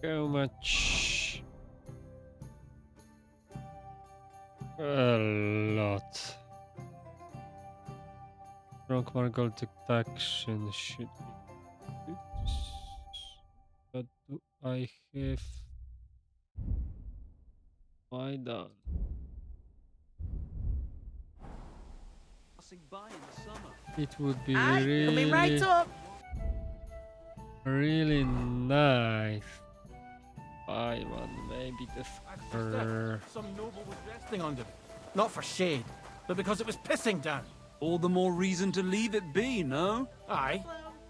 How much? A lot. Drunk Margot detection should be good. What do I have? Why done? It would be coming right up. really nice. Buy one, maybe the scrr. Some noble was resting under it. Not for shade, but because it was pissing down. All the more reason to leave it be, no? Aye,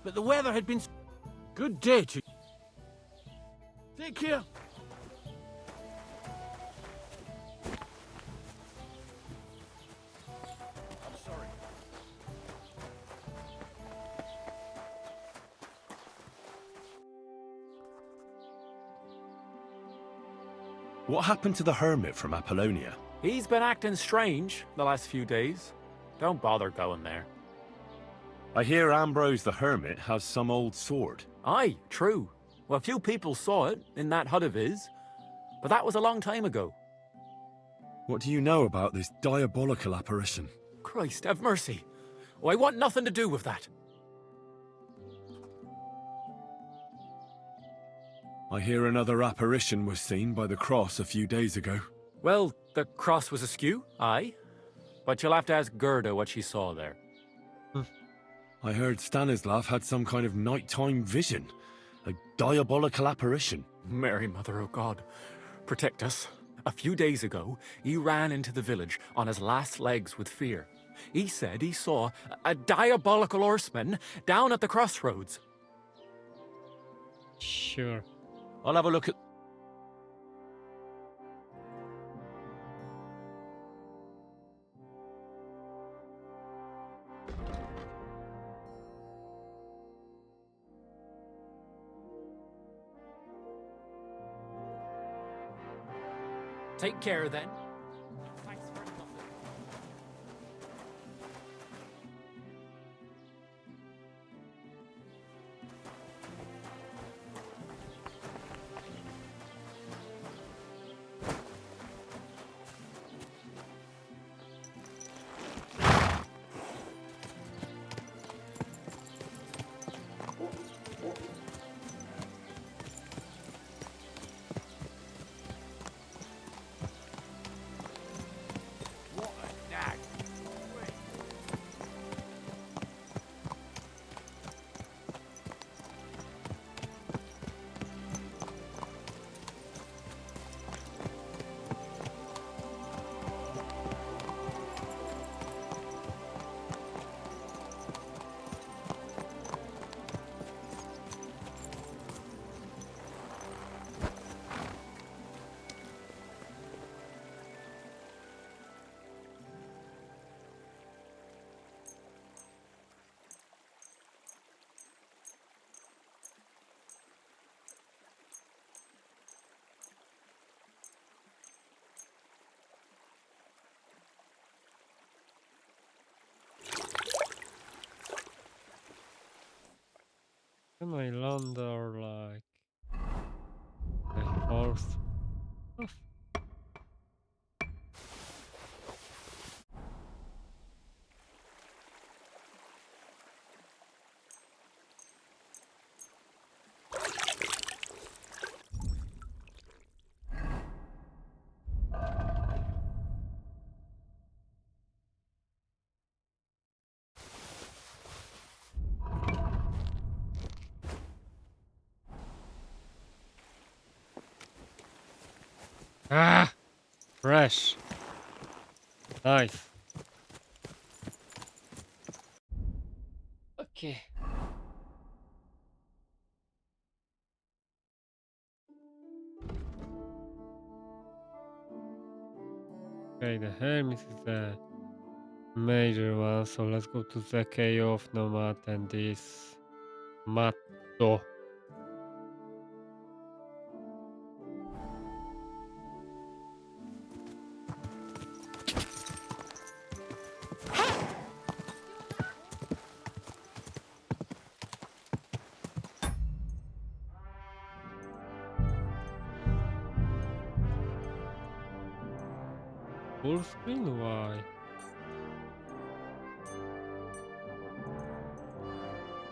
but the weather had been... Good day to you. Take care. I'm sorry. What happened to the hermit from Apollonia? He's been acting strange the last few days. Don't bother going there. I hear Ambrose the hermit has some old sword. Aye, true. Well, a few people saw it in that hut of his, but that was a long time ago. What do you know about this diabolical apparition? Christ, have mercy. Oh, I want nothing to do with that. I hear another apparition was seen by the cross a few days ago. Well, the cross was askew, aye. But you'll have to ask Gerda what she saw there. I heard Stanislav had some kind of nighttime vision. A diabolical apparition. Mary, Mother of God, protect us. A few days ago, he ran into the village on his last legs with fear. He said he saw a diabolical horseman down at the crossroads. Sure. I'll have a look at... Take care, then. Thanks for nothing. Can I launder like a horse? Ah, fresh. Nice. Okay. Okay, the Hermes is the major one, so let's go to the KO of Nomad and this Matto. Full screen? Why?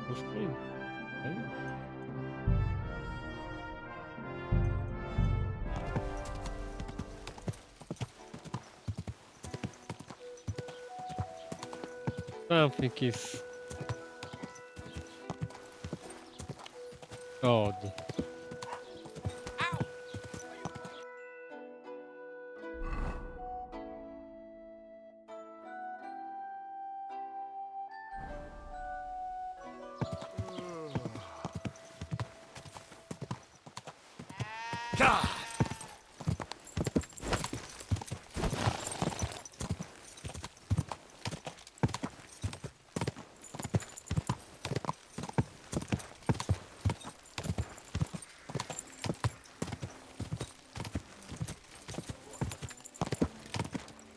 Full screen. Okay. Something is odd.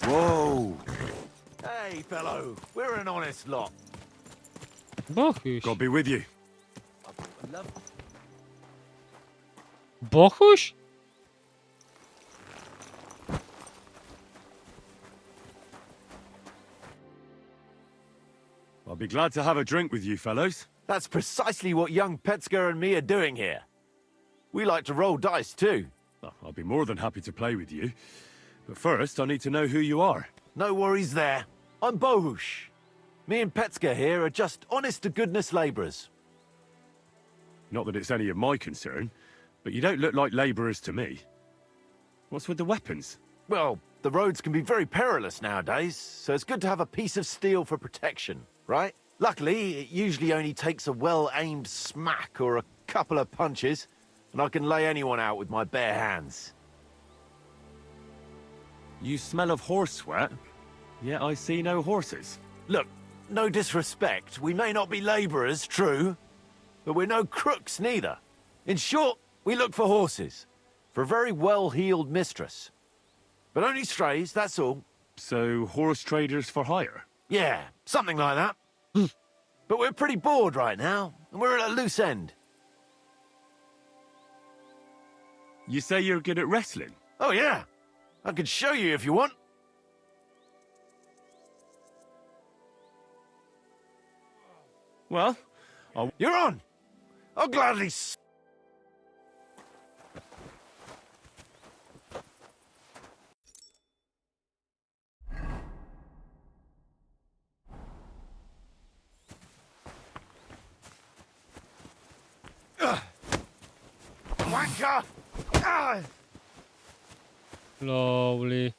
Whoa! Hey, fellow, we're an honest lot. Bohuś. God be with you. Bohuś? I'll be glad to have a drink with you fellows. That's precisely what young Petska and me are doing here. We like to roll dice too. Oh, I'll be more than happy to play with you. But first, I need to know who you are. No worries there. I'm Bohush. Me and Petska here are just honest-to-goodness labourers. Not that it's any of my concern, but you don't look like labourers to me. What's with the weapons? Well, the roads can be very perilous nowadays, so it's good to have a piece of steel for protection, right? Luckily, it usually only takes a well-aimed smack or a couple of punches, and I can lay anyone out with my bare hands. You smell of horse sweat, yet I see no horses. Look, no disrespect, we may not be labourers, true, but we're no crooks neither. In short, we look for horses, for a very well-heeled mistress. But only strays, that's all. So, horse traders for hire? Yeah, something like that. But we're pretty bored right now, and we're at a loose end. You say you're good at wrestling? Oh yeah, I could show you if you want. Well, You're on! I'll gladly Wanker! Slowly.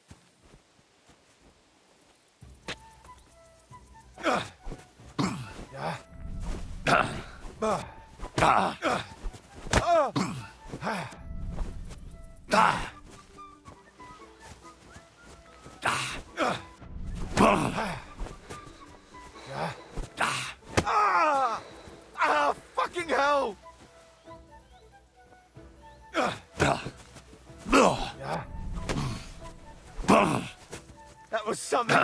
Fucking hell! That was something.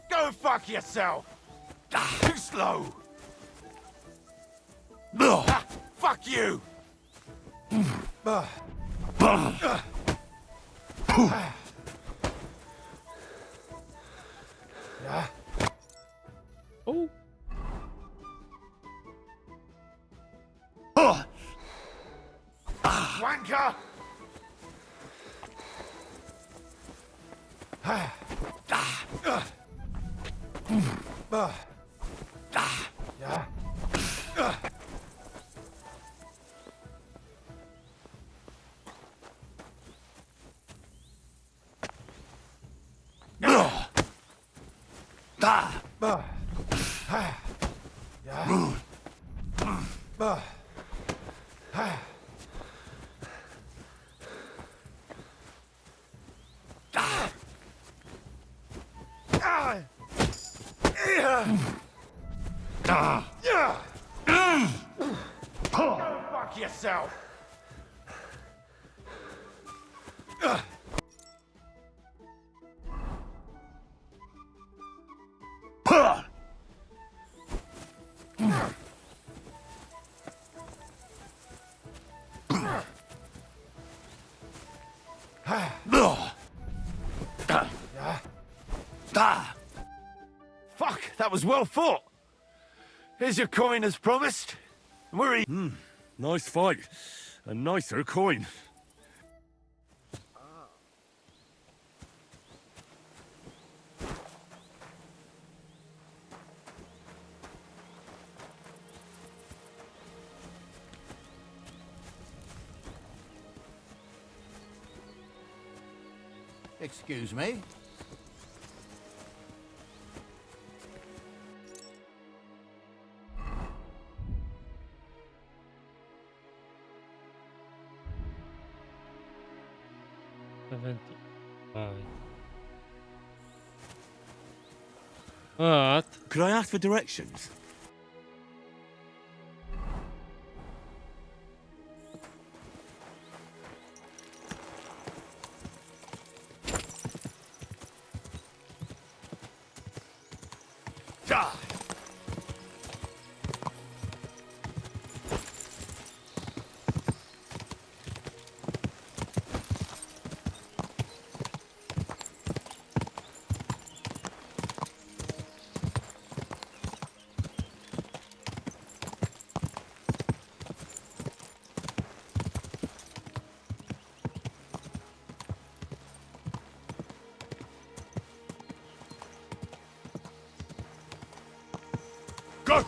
Go fuck yourself! Too slow! Fuck you! Oh. Wanker! Go fuck yourself! Fuck, that was well fought. Here's your coin as promised. We're Nice fight. A nicer coin. Excuse me? But Could I ask for directions? Go!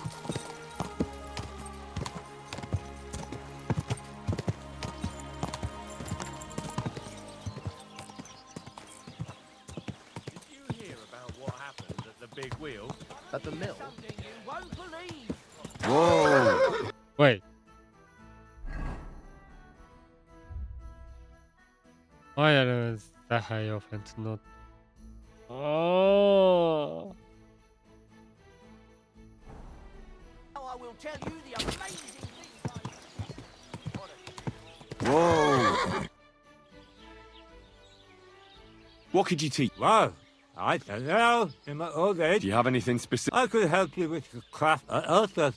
Did you hear about what happened at the big wheel? At the mill? Something you won't believe. Whoa! wait. Why are the high offense not? Oh. Now I will tell you the amazing things Whoa! What could you teach? Well, I don't know. In my old age, Do you have anything specific? I could help you with the craft. Also,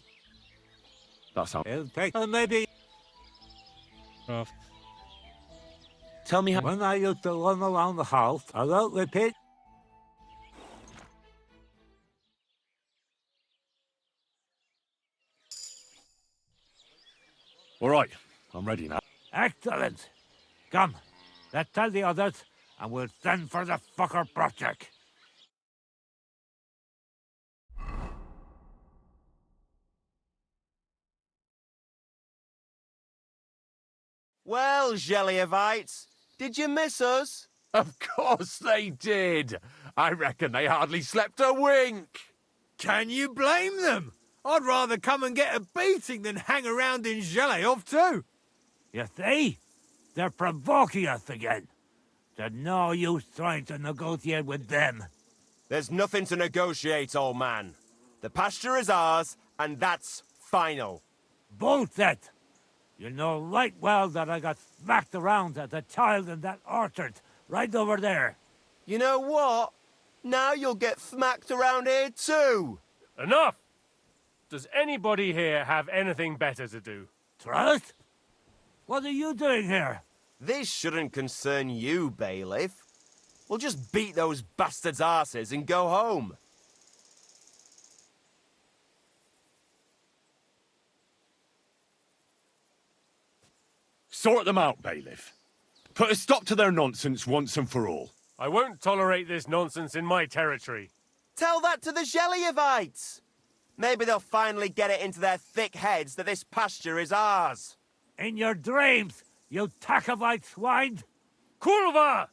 That's how. it'll take, maybe Craft. Tell me how. when I used to run around the house, I won't repeat. All right, I'm ready now. Excellent. Come, let's tell the others, and we'll send for the fucker project. Well, Jellyevites, did you miss us? Of course they did. I reckon they hardly slept a wink. Can you blame them? I'd rather come and get a beating than hang around in Zheleov too. You see? They're provoking us again. There's no use trying to negotiate with them. There's nothing to negotiate, old man. The pasture is ours, and that's final. Bullshit! You know right well that I got smacked around as a child in that orchard, right over there. You know what? Now you'll get smacked around here too. Enough! Does anybody here have anything better to do? Truth? What are you doing here? This shouldn't concern you, bailiff. We'll just beat those bastards' arses and go home. Sort them out, bailiff. Put a stop to their nonsense once and for all. I won't tolerate this nonsense in my territory. Tell that to the Gelievites. Maybe they'll finally get it into their thick heads that this pasture is ours. In your dreams, you Takavite swine! Kulva!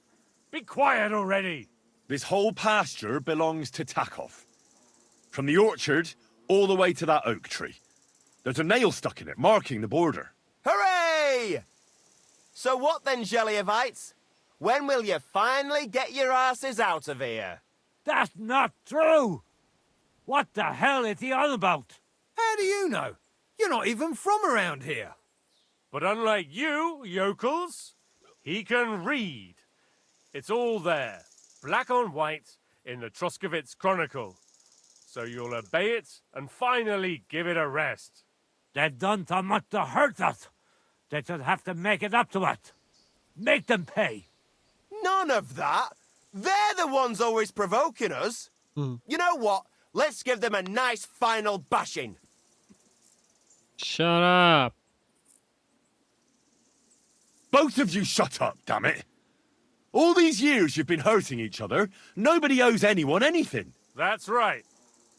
Be quiet already! This whole pasture belongs to Takov. From the orchard all the way to that oak tree. There's a nail stuck in it, marking the border. Hooray! So what then, Gelievites? When will you finally get your asses out of here? That's not true! What the hell is he on about? How do you know? You're not even from around here. But unlike you, yokels, he can read. It's all there, black on white, in the Troskovitz Chronicle. So you'll obey it and finally give it a rest. They've done so much to hurt us. They should have to make it up to us. Make them pay. None of that. They're the ones always provoking us. You know what? Let's give them a nice final bashing. Shut up. Both of you shut up, damn it. All these years you've been hurting each other. Nobody owes anyone anything. That's right.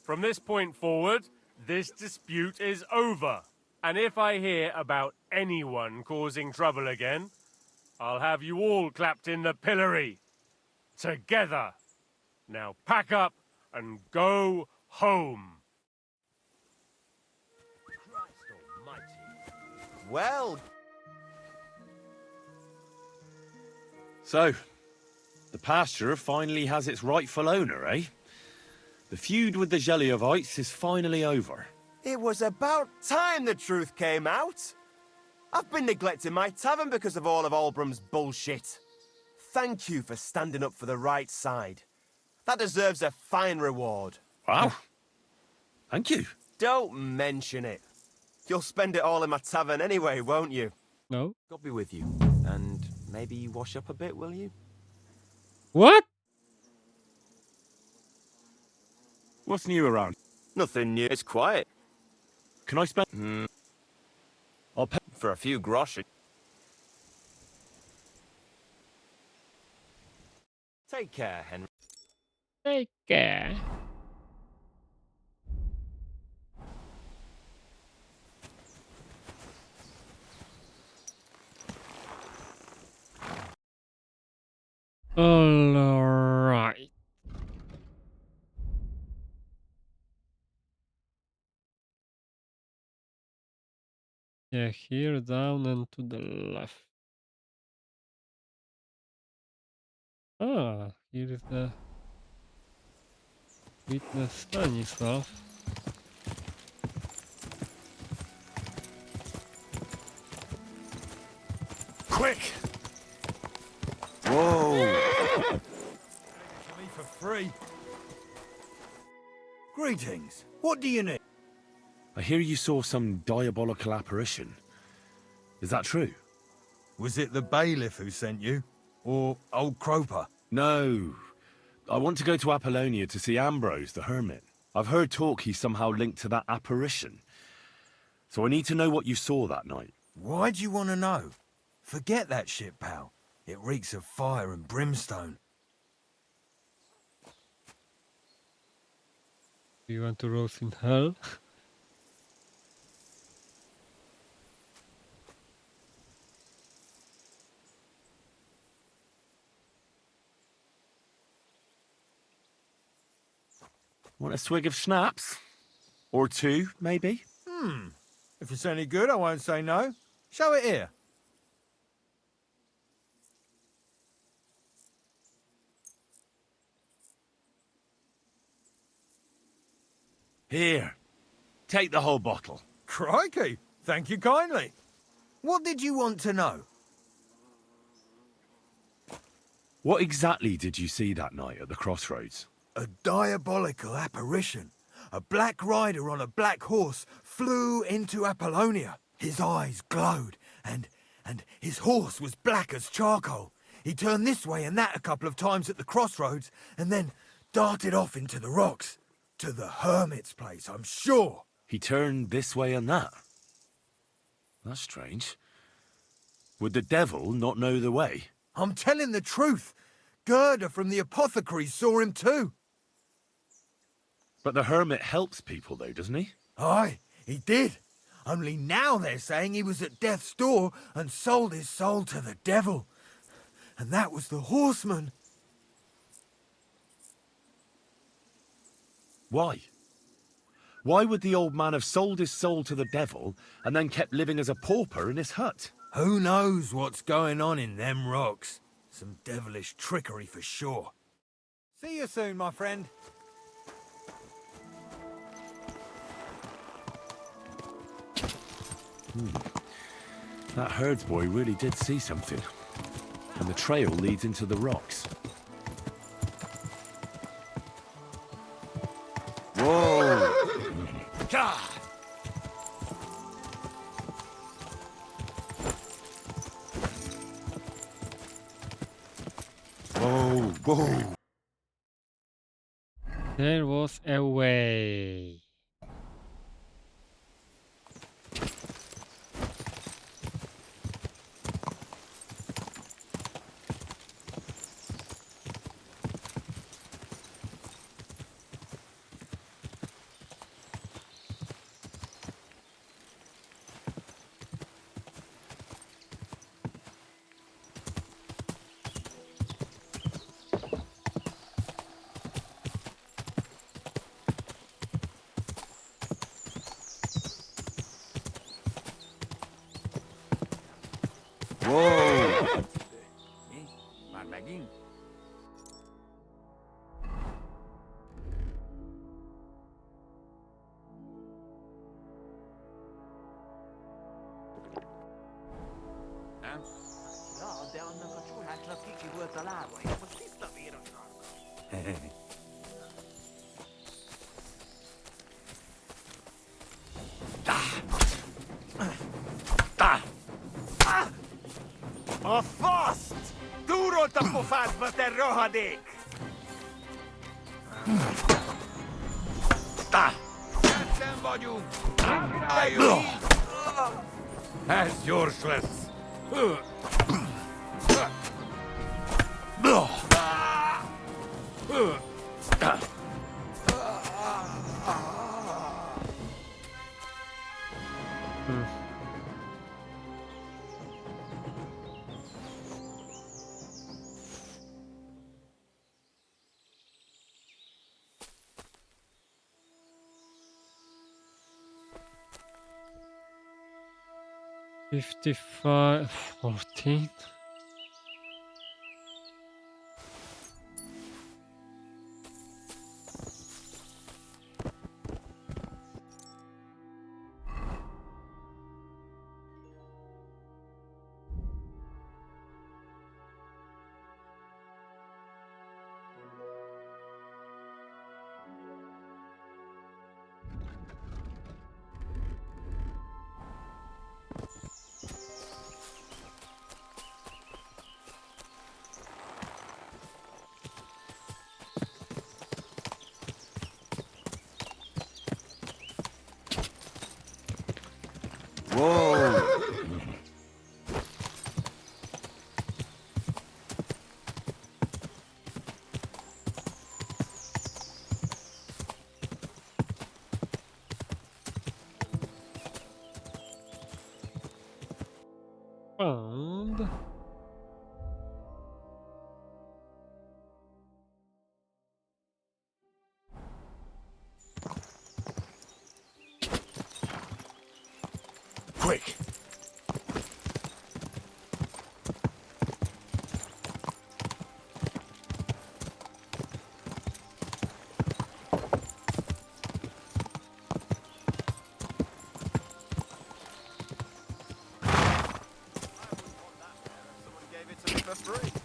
From this point forward, this dispute is over. And if I hear about anyone causing trouble again, I'll have you all clapped in the pillory. Together. Now pack up and go home. Well... So, the pasture finally has its rightful owner, eh? The feud with the Gelievites is finally over. It was about time the truth came out. I've been neglecting my tavern because of all of Olbram's bullshit. Thank you for standing up for the right side. That deserves a fine reward. Wow. Thank you. Don't mention it. You'll spend it all in my tavern anyway, won't you? No. God be with you. And maybe wash up a bit, will you? What? What's new around? Nothing new. It's quiet. Can I spend... I'll pay... For a few groschen. Take care, Henry. Take care. All right. Yeah, here down and to the left. Ah, here is the witness Stanisław. Quick! Whoa! Me for free. Greetings. What do you need? I hear you saw some diabolical apparition. Is that true? Was it the bailiff who sent you? Or old Croper? No. I want to go to Apollonia to see Ambrose, the hermit. I've heard talk he's somehow linked to that apparition. So I need to know what you saw that night. Why do you want to know? Forget that shit, pal. It reeks of fire and brimstone. Do you want to roast in hell? Want a swig of schnapps? Or two, maybe? If it's any good, I won't say no. Show it here. Here. Take the whole bottle. Crikey. Thank you kindly. What did you want to know? What exactly did you see that night at the crossroads? A diabolical apparition. A black rider on a black horse flew into Apollonia. His eyes glowed, and his horse was black as charcoal. He turned this way and that a couple of times at the crossroads, and then darted off into the rocks. To the hermit's place, I'm sure. He turned this way and that. That's strange. Would the devil not know the way? I'm telling the truth. Gerda from the apothecary saw him too. But the hermit helps people, though, doesn't he? Aye, he did. Only now they're saying he was at death's door and sold his soul to the devil. And that was the horseman. Why? Why would the old man have sold his soul to the devil and then kept living as a pauper in his hut? Who knows what's going on in them rocks? Some devilish trickery for sure. See you soon, my friend. That herdsboy really did see something. And the trail leads into the rocks. Whoa! Whoa, whoa! There was a way. Whoa! A fast! Durod a pofádba, te rohadék! Ketten vagyunk! Rájön! Ez gyors lesz! $55, 14. Whoa! Found. Quick!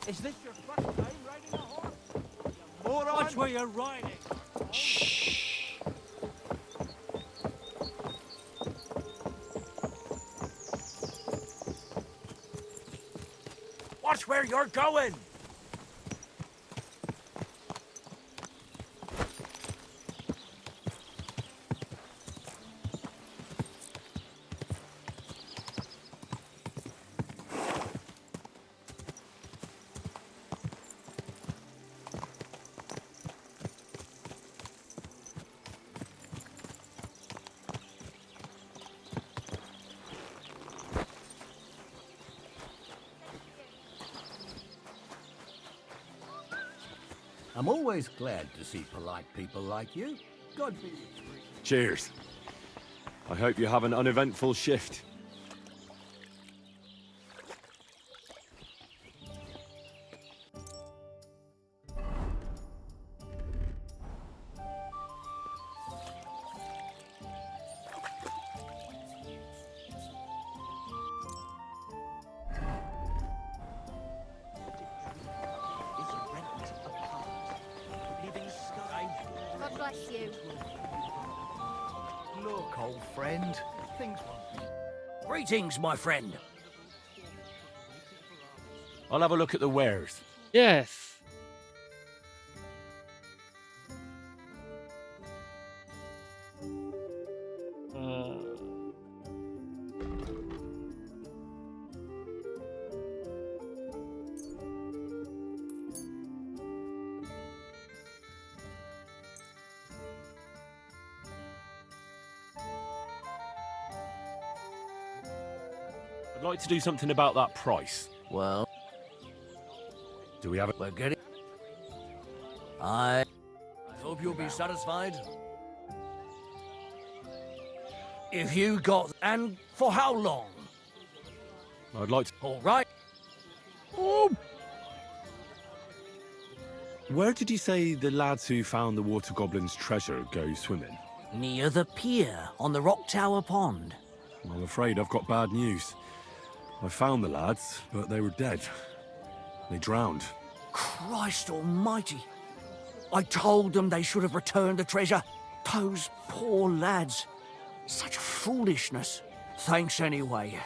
Is this your first time riding a horse? Watch where you're riding. Shh. Watch where you're going! I'm always glad to see polite people like you. God be with you. Cheers. I hope you have an uneventful shift. God bless you. Look, old friend, things won't be. Greetings, my friend. I'll have a look at the wares. Yes. I'd like to do something about that price. Well, Do we have it? we're getting... I hope you'll be satisfied. If you got... And for how long? I'd like to... All right. Where did you say the lads who found the water goblin's treasure go swimming? Near the pier on the Rock Tower Pond. I'm afraid I've got bad news. I found the lads, but they were dead. They drowned. Christ almighty. I told them they should have returned the treasure. Those poor lads. Such foolishness. Thanks anyway.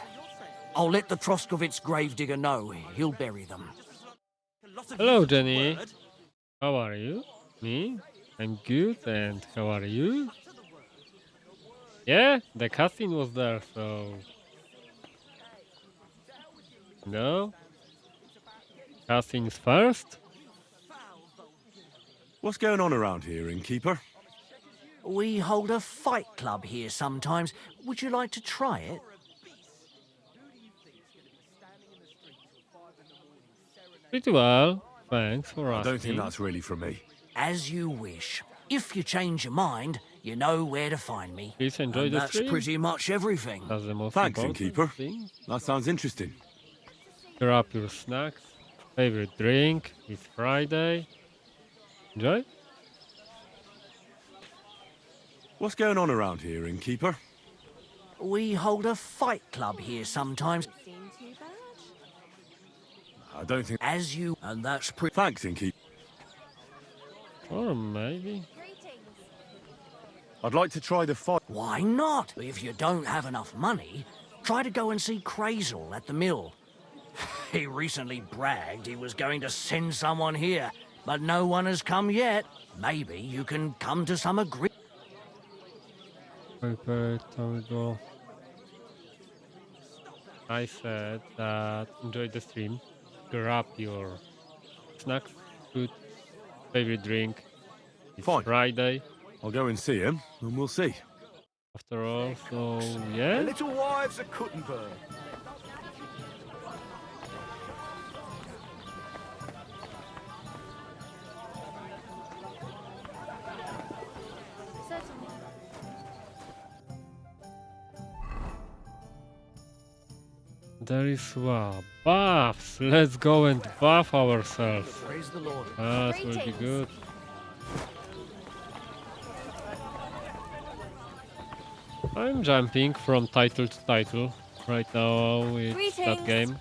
I'll let the Troskovitz gravedigger know. He'll bury them. Hello, Jenny. How are you? Me? I'm good, and how are you? Yeah, the casting was there, so... No? Castings first? What's going on around here, innkeeper? We hold a fight club here sometimes. Would you like to try it? Pretty well. Thanks for I asking. don't think that's really for me. As you wish. If you change your mind, you know where to find me. Please enjoy And the that's stream. pretty much everything. That's the most Thanks, important innkeeper. thing. That sounds interesting. Grab your snacks. Favorite drink. It's Friday. Enjoy. What's going on around here, innkeeper? We hold a fight club here sometimes. I don't think... As you... And that's pretty... Thanks, innkeeper. Or maybe. I'd like to try the fight. Why not? If you don't have enough money, try to go and see Crazel at the mill. He recently bragged he was going to send someone here, but no one has come yet. Maybe you can come to some agreement. Okay, there we go. I said that enjoy the stream. Grab your snacks, food, favorite drink. It's Fine. Friday. I'll go and see him, and we'll see. After all, so The yeah. little wives of Kuttenberg. Certainly. There is baths. Let's go and bath ourselves. Praise the Lord. That will be good. I'm jumping from title to title right now with that Greetings. game.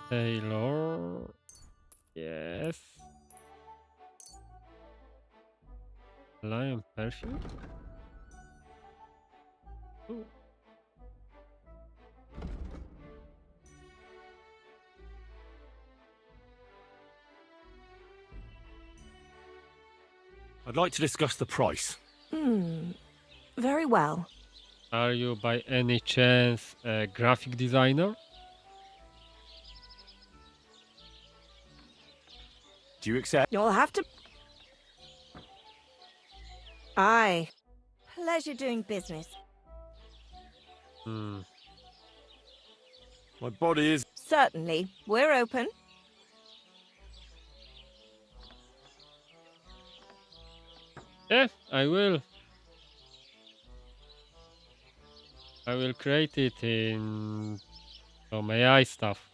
Taylor. Yes. Lion perfume. Ooh. I'd like to discuss the price. Very well. Are you by any chance a graphic designer? Do you accept? You'll have to... Aye. Pleasure doing business. My body is... Certainly. We're open. Yeah, I will. I will create it in some AI stuff.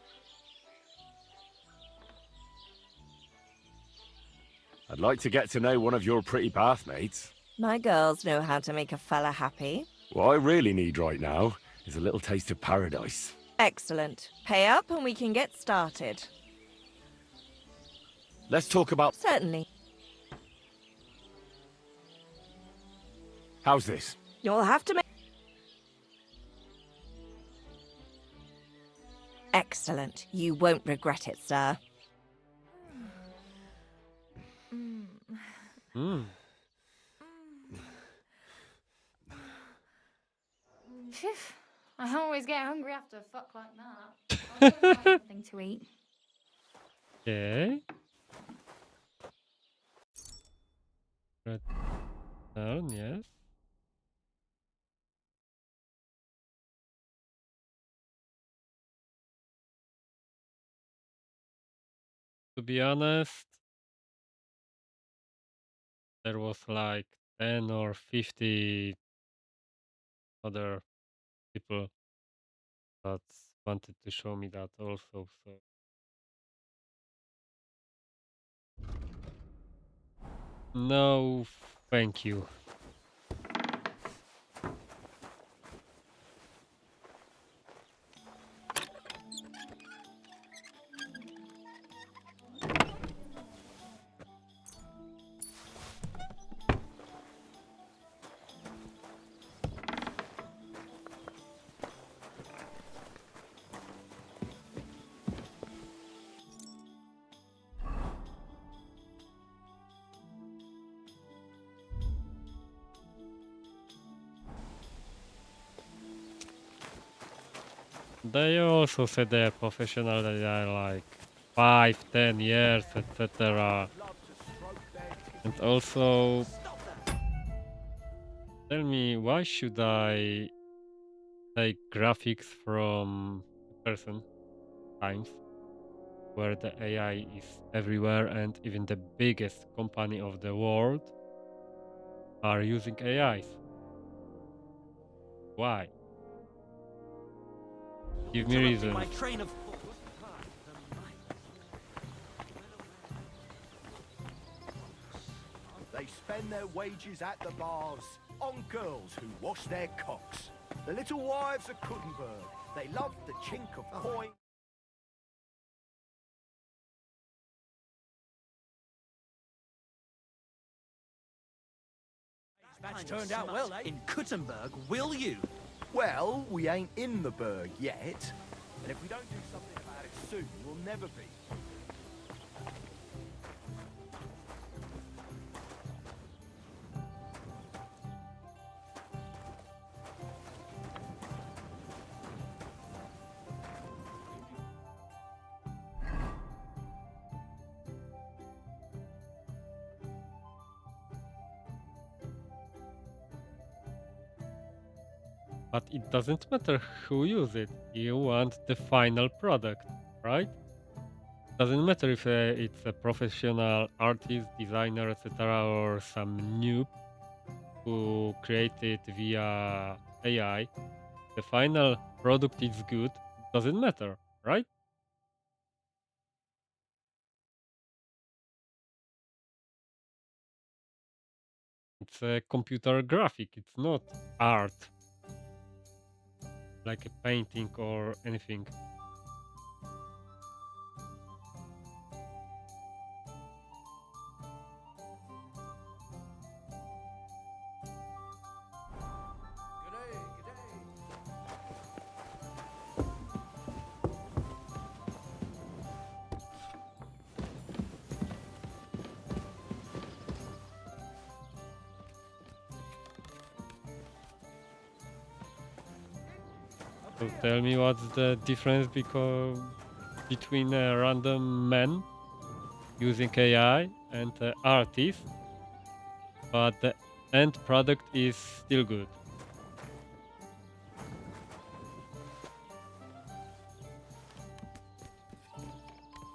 I'd like to get to know one of your pretty bathmates. My girls know how to make a fella happy. What I really need right now is a little taste of paradise. Excellent. Pay up and we can get started. Let's talk about... Certainly. How's this? You'll have to make... Excellent. You won't regret it, sir. Phew. I always get hungry after a fuck like that. I'll go find something to eat. Okay. Return, yes. To be honest, there was like 10 or 50 other people that wanted to show me that also, so no, thank you. They also said they're professional, that they are like 5, 10 years, etc. And also, tell me, why should I take graphics from person times where the AI is everywhere and even the biggest company of the world are using AIs? Why? Give me reasons. My train of thought. They spend their wages at the bars on girls who wash their cocks. The little wives of Kuttenberg. They love the chink of coin. That's turned out well, eh? In Kuttenberg, will you? Well, we ain't in the Berg yet. And if we don't do something about it soon, we'll never be. But it doesn't matter who uses it. You want the final product, right? Doesn't matter if it's a professional artist, designer, etc., or some noob who created via AI. The final product is good. Doesn't matter, right? It's a computer graphic. It's not art, like a painting or anything. So tell me what's the difference between a random man using AI and artist, but the end product is still good.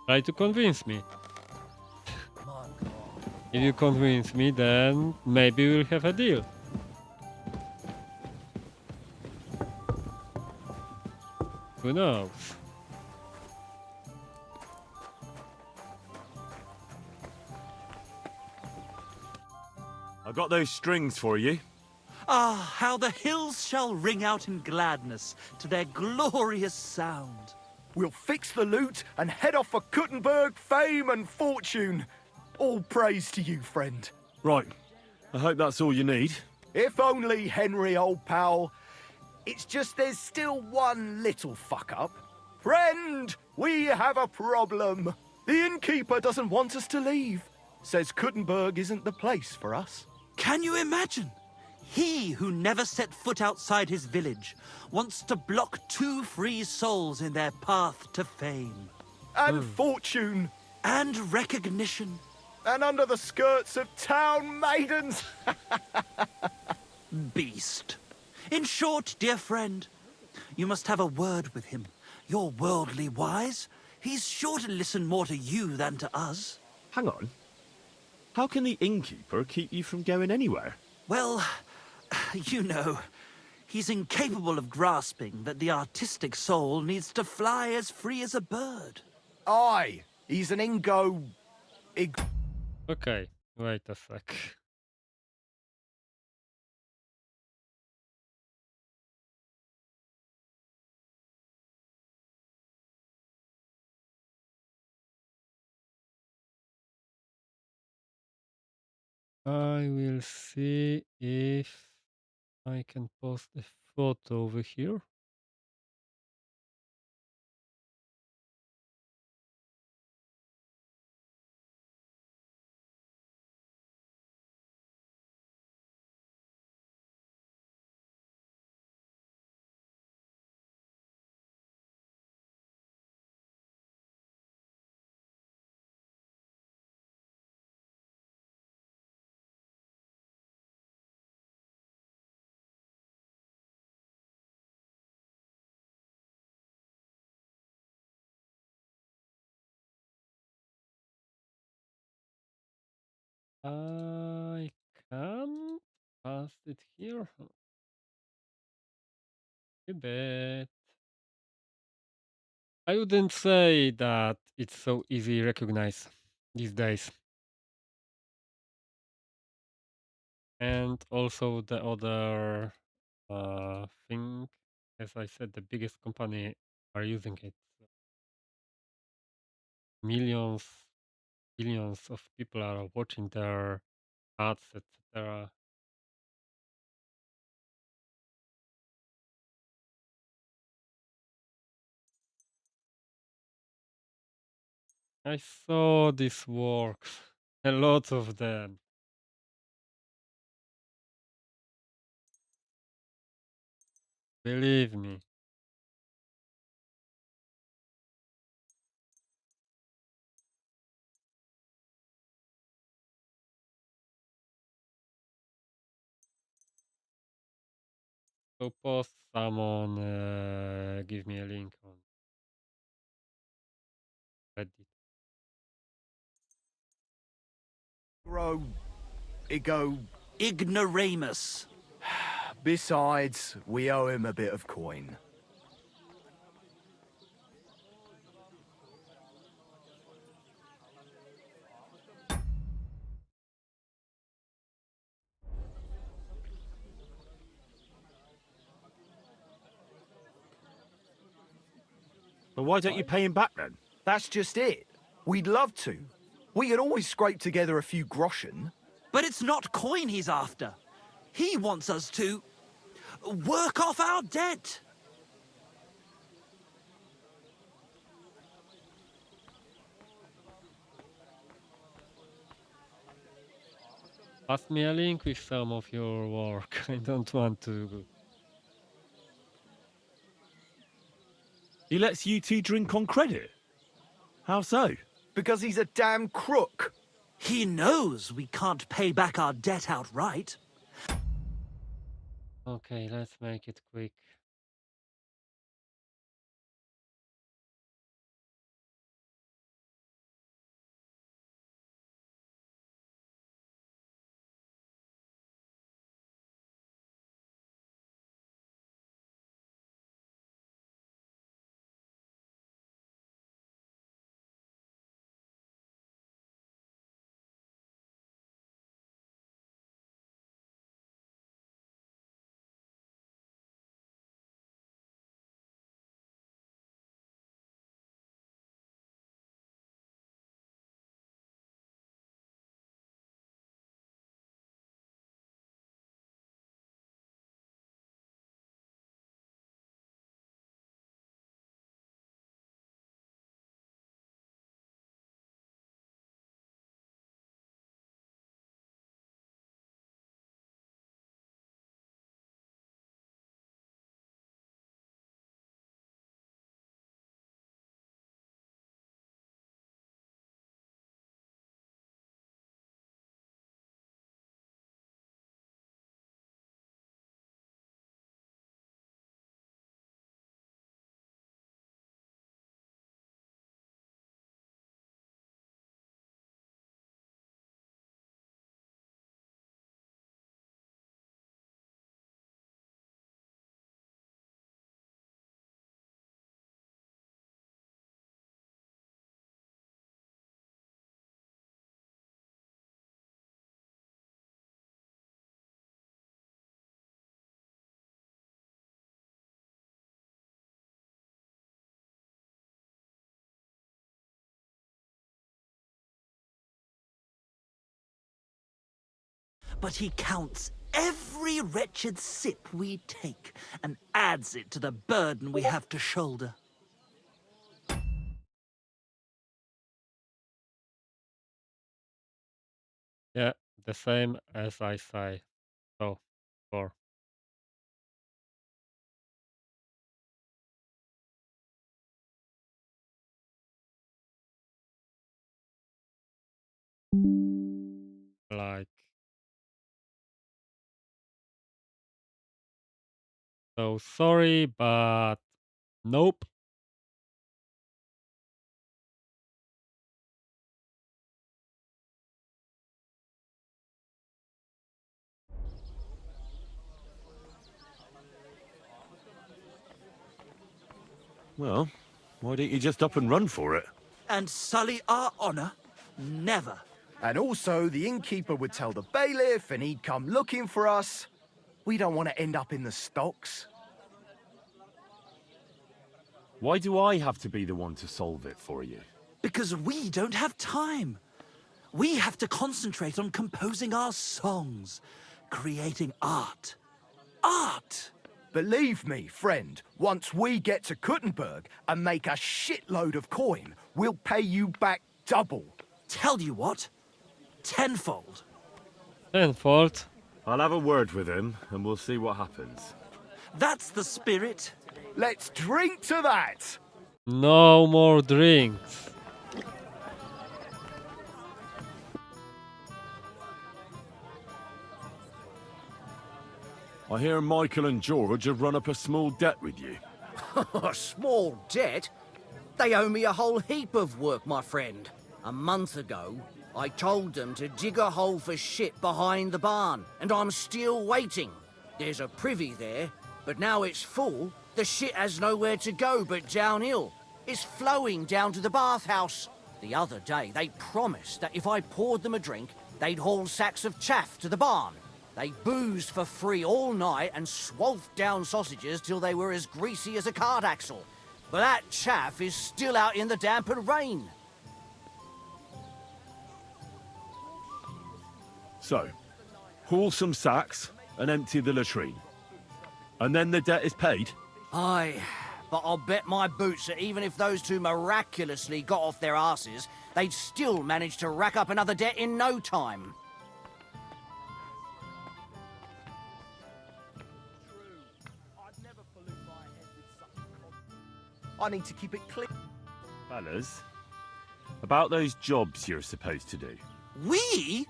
Try to convince me. If you convince me, then maybe we'll have a deal. Who knows? I got those strings for you. Ah, how the hills shall ring out in gladness to their glorious sound. We'll fix the loot and head off for Kuttenberg, fame and fortune. All praise to you, friend. Right. I hope that's all you need. If only, Henry, old pal. It's just there's still one little fuck up. Friend, we have a problem. The innkeeper doesn't want us to leave. Says Kuttenberg isn't the place for us. Can you imagine? He who never set foot outside his village wants to block two free souls in their path to fame. And fortune. And recognition. And under the skirts of town maidens. Beast. In short, dear friend, you must have a word with him. You're worldly wise. He's sure to listen more to you than to us. Hang on. How can the innkeeper keep you from going anywhere? Well, you know, he's incapable of grasping that the artistic soul needs to fly as free as a bird. Aye, he's an Ingo... Okay, wait a sec. I will see if I can post a photo over here. I can paste it here. You bet. I wouldn't say that it's so easy recognize these days. And also the other thing, as I said, the biggest company are using it. Millions, billions of people are watching their ads, etc. I saw this works. A lot of them. Believe me. So post someone, give me a link on Reddit. Ignoramus. Besides, we owe him a bit of coin. But why don't you pay him back then? That's just it. We'd love to. We could always scrape together a few groschen. But it's not coin he's after. He wants us to work off our debt. Pass me a link with some of your work. I don't want to He lets you two drink on credit? How so? Because he's a damn crook. He knows we can't pay back our debt outright. Okay, let's make it quick. But he counts every wretched sip we take and adds it to the burden we have to shoulder. Yeah, the same as I say. So, for like, so sorry, but nope. Well, why don't you just up and run for it? And sully our honor? Never. And also, the innkeeper would tell the bailiff and he'd come looking for us. We don't want to end up in the stocks. Why do I have to be the one to solve it for you? Because we don't have time. We have to concentrate on composing our songs, creating art. Art! Believe me, friend, once we get to Kuttenberg and make a shitload of coin, we'll pay you back double. Tell you what, tenfold. Tenfold. I'll have a word with him and we'll see what happens. That's the spirit. Let's drink to that! No more drinks. I hear Michael and George have run up a small debt with you. A small debt? They owe me a whole heap of work, my friend. A month ago, I told them to dig a hole for shit behind the barn, and I'm still waiting. There's a privy there, but now it's full. The shit has nowhere to go but downhill. It's flowing down to the bathhouse. The other day, they promised that if I poured them a drink, they'd haul sacks of chaff to the barn. They boozed for free all night and swolfed down sausages till they were as greasy as a cart axle. But that chaff is still out in the damp and rain. So, haul some sacks and empty the latrine. And then the debt is paid? Aye, but I'll bet my boots that even if those two miraculously got off their asses, they'd still manage to rack up another debt in no time. I need to keep it clean. Fellas, about those jobs you're supposed to do. We?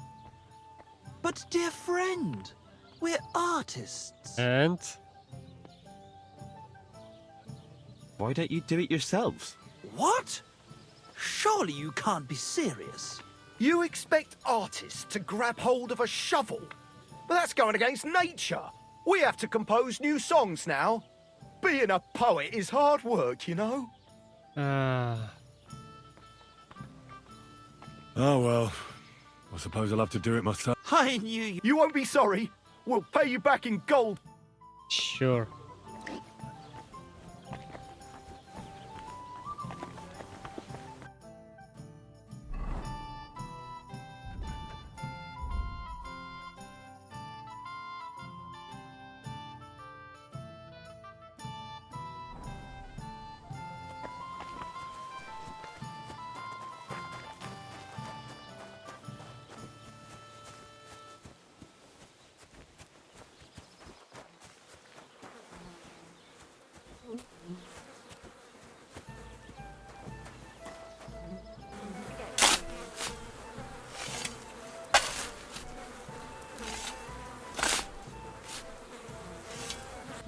But, dear friend, we're artists. And Why don't you do it yourselves? What? Surely you can't be serious. You expect artists to grab hold of a shovel? But that's going against nature. We have to compose new songs now. Being a poet is hard work, you know. Oh well, I suppose I'll have to do it myself. I knew you. You won't be sorry. We'll pay you back in gold. sure.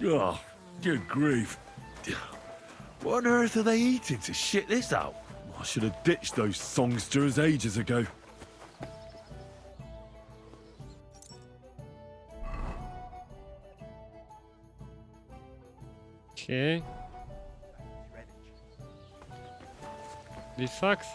Oh, good grief. What on earth are they eating to shit this out? I should have ditched those songsters ages ago. Okay. This sucks.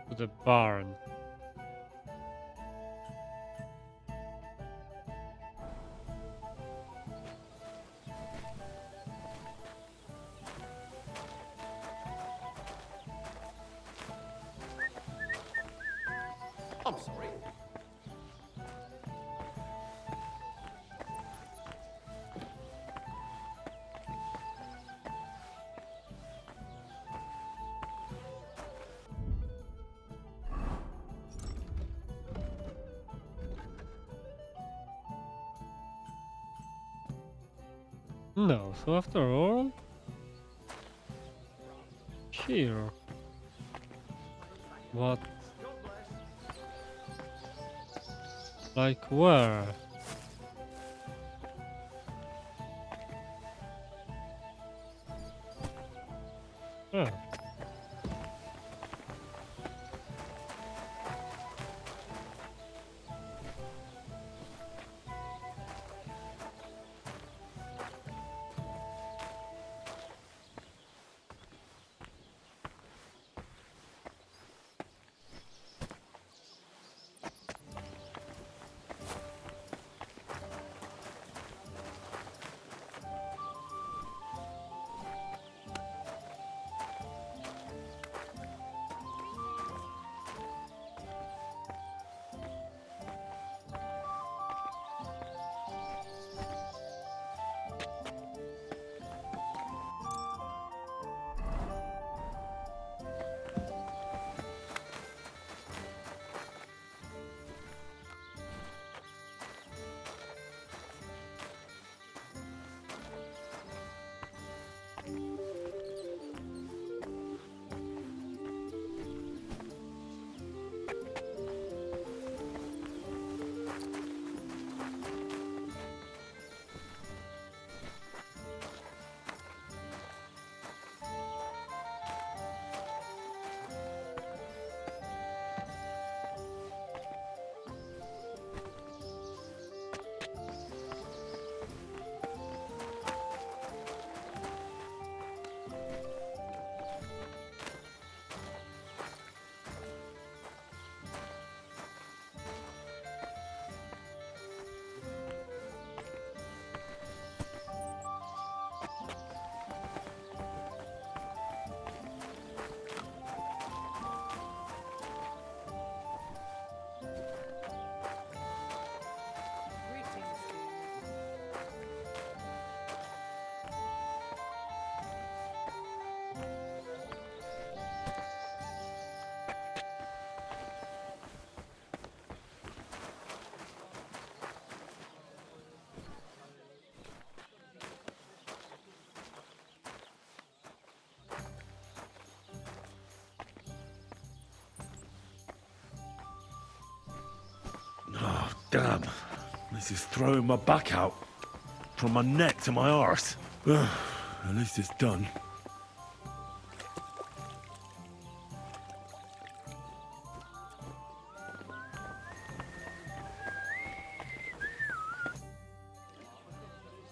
To the barn. I'm sorry. No, so after all, here. What? Like where? Oh. Damn, this is throwing my back out. From my neck to my arse. At least it's done.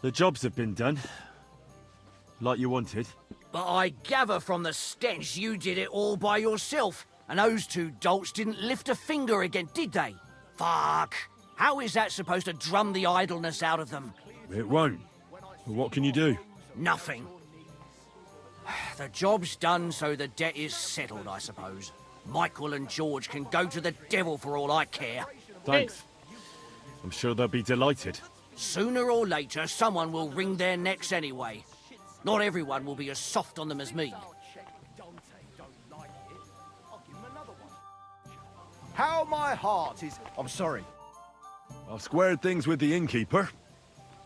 The jobs have been done. Like you wanted. But I gather from the stench you did it all by yourself, and those two dolts didn't lift a finger again, did they? Fuck! How is that supposed to drum the idleness out of them? It won't. But what can you do? Nothing. The job's done, so the debt is settled, I suppose. Michael and George can go to the devil for all I care. Thanks. I'm sure they'll be delighted. Sooner or later, someone will wring their necks anyway. Not everyone will be as soft on them as me. How my heart is... I'm sorry. I've squared things with the innkeeper.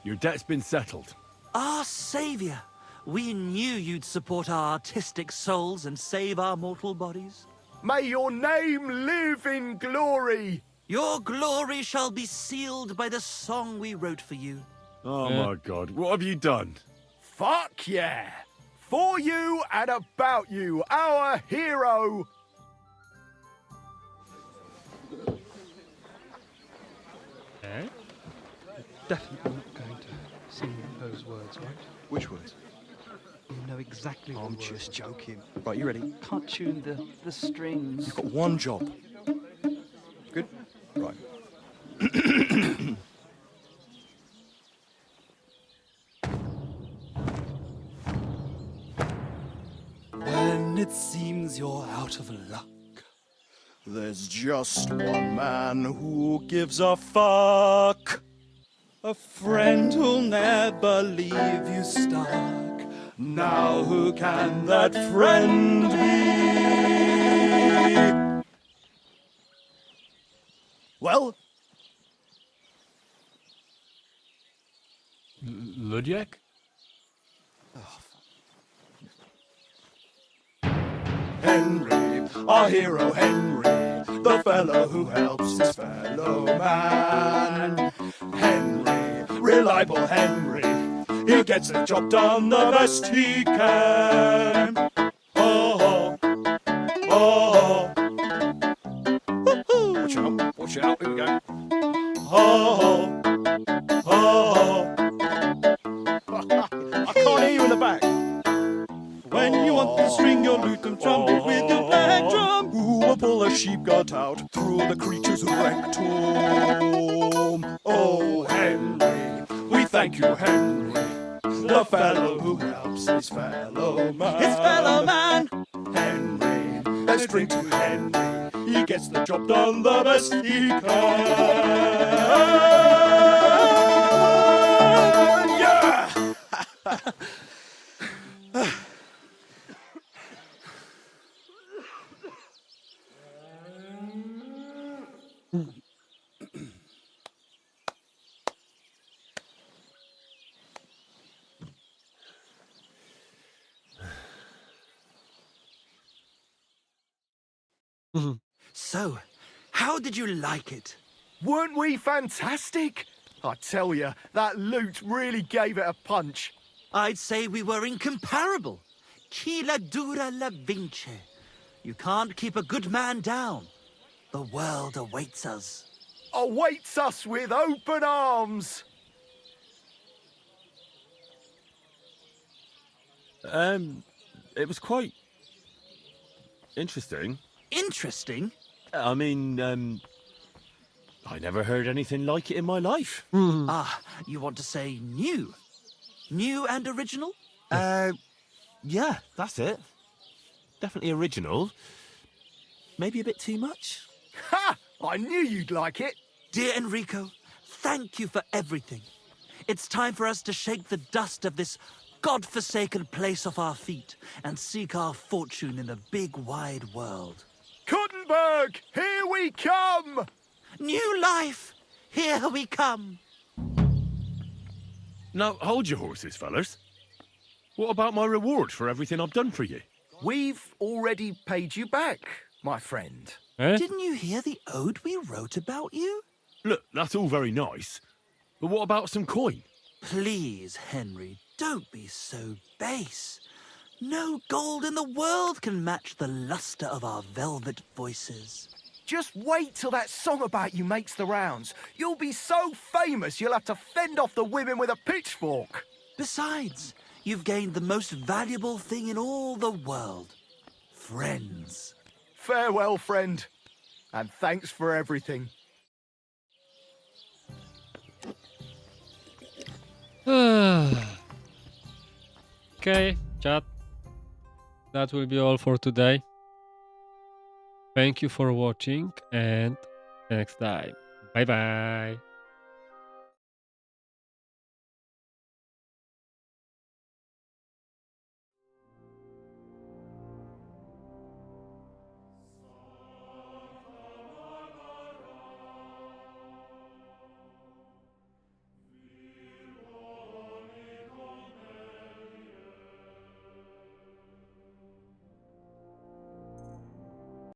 Your debt's been settled. Our saviour! We knew you'd support our artistic souls and save our mortal bodies. May your name live in glory! Your glory shall be sealed by the song we wrote for you. Oh my God, what have you done? Fuck yeah! For you and about you, our hero! Eh? Definitely not going to sing those words, right? Which words? You know exactly what I'm words. just joking. Right, you ready? Can't tune the strings. You've got one job. Good? Right. When it seems you're out of luck, there's just one man who gives a fuck. A friend who'll never leave you stuck. Now who can that friend be? Well? Ludiak? Henry, our hero Henry, the fellow who helps his fellow man. Henry, reliable Henry, he gets the job done the best he can. Oh, oh, oh. Watch out, here we go. Oh, oh, I can't hear you in the back. When you want to string your lute and trumpet with your black drum, who will pull a sheep gut out through the creature's rectum? Oh, Henry, we thank you, Henry, the fellow who helps his fellow man. His fellow man! Henry, let's drink to Henry, he gets the job done the best he can. Yeah! So, how did you like it? Weren't we fantastic? I tell you, that lute really gave it a punch. I'd say we were incomparable. Chi la dura la vince. You can't keep a good man down. The world awaits us. Awaits us with open arms. It was quite interesting. Interesting? I mean, I never heard anything like it in my life. Ah, you want to say new? New and original? Yeah, that's it. Definitely original. Maybe a bit too much. Ha! I knew you'd like it. Dear Enrico, thank you for everything. It's time for us to shake the dust of this God-forsaken place off our feet and seek our fortune in the big wide world. Kuttenberg, here we come! New life, here we come. Now, hold your horses, fellas. What about my reward for everything I've done for you? We've already paid you back, my friend. Didn't you hear the ode we wrote about you? Look, that's all very nice. But what about some coin? Please, Henry, don't be so base. No gold in the world can match the luster of our velvet voices. Just wait till that song about you makes the rounds. You'll be so famous you'll have to fend off the women with a pitchfork. Besides, you've gained the most valuable thing in all the world. Friends. Farewell, friend. And thanks for everything. Okay, chat. That will be all for today. Thank you for watching and next time. Bye bye.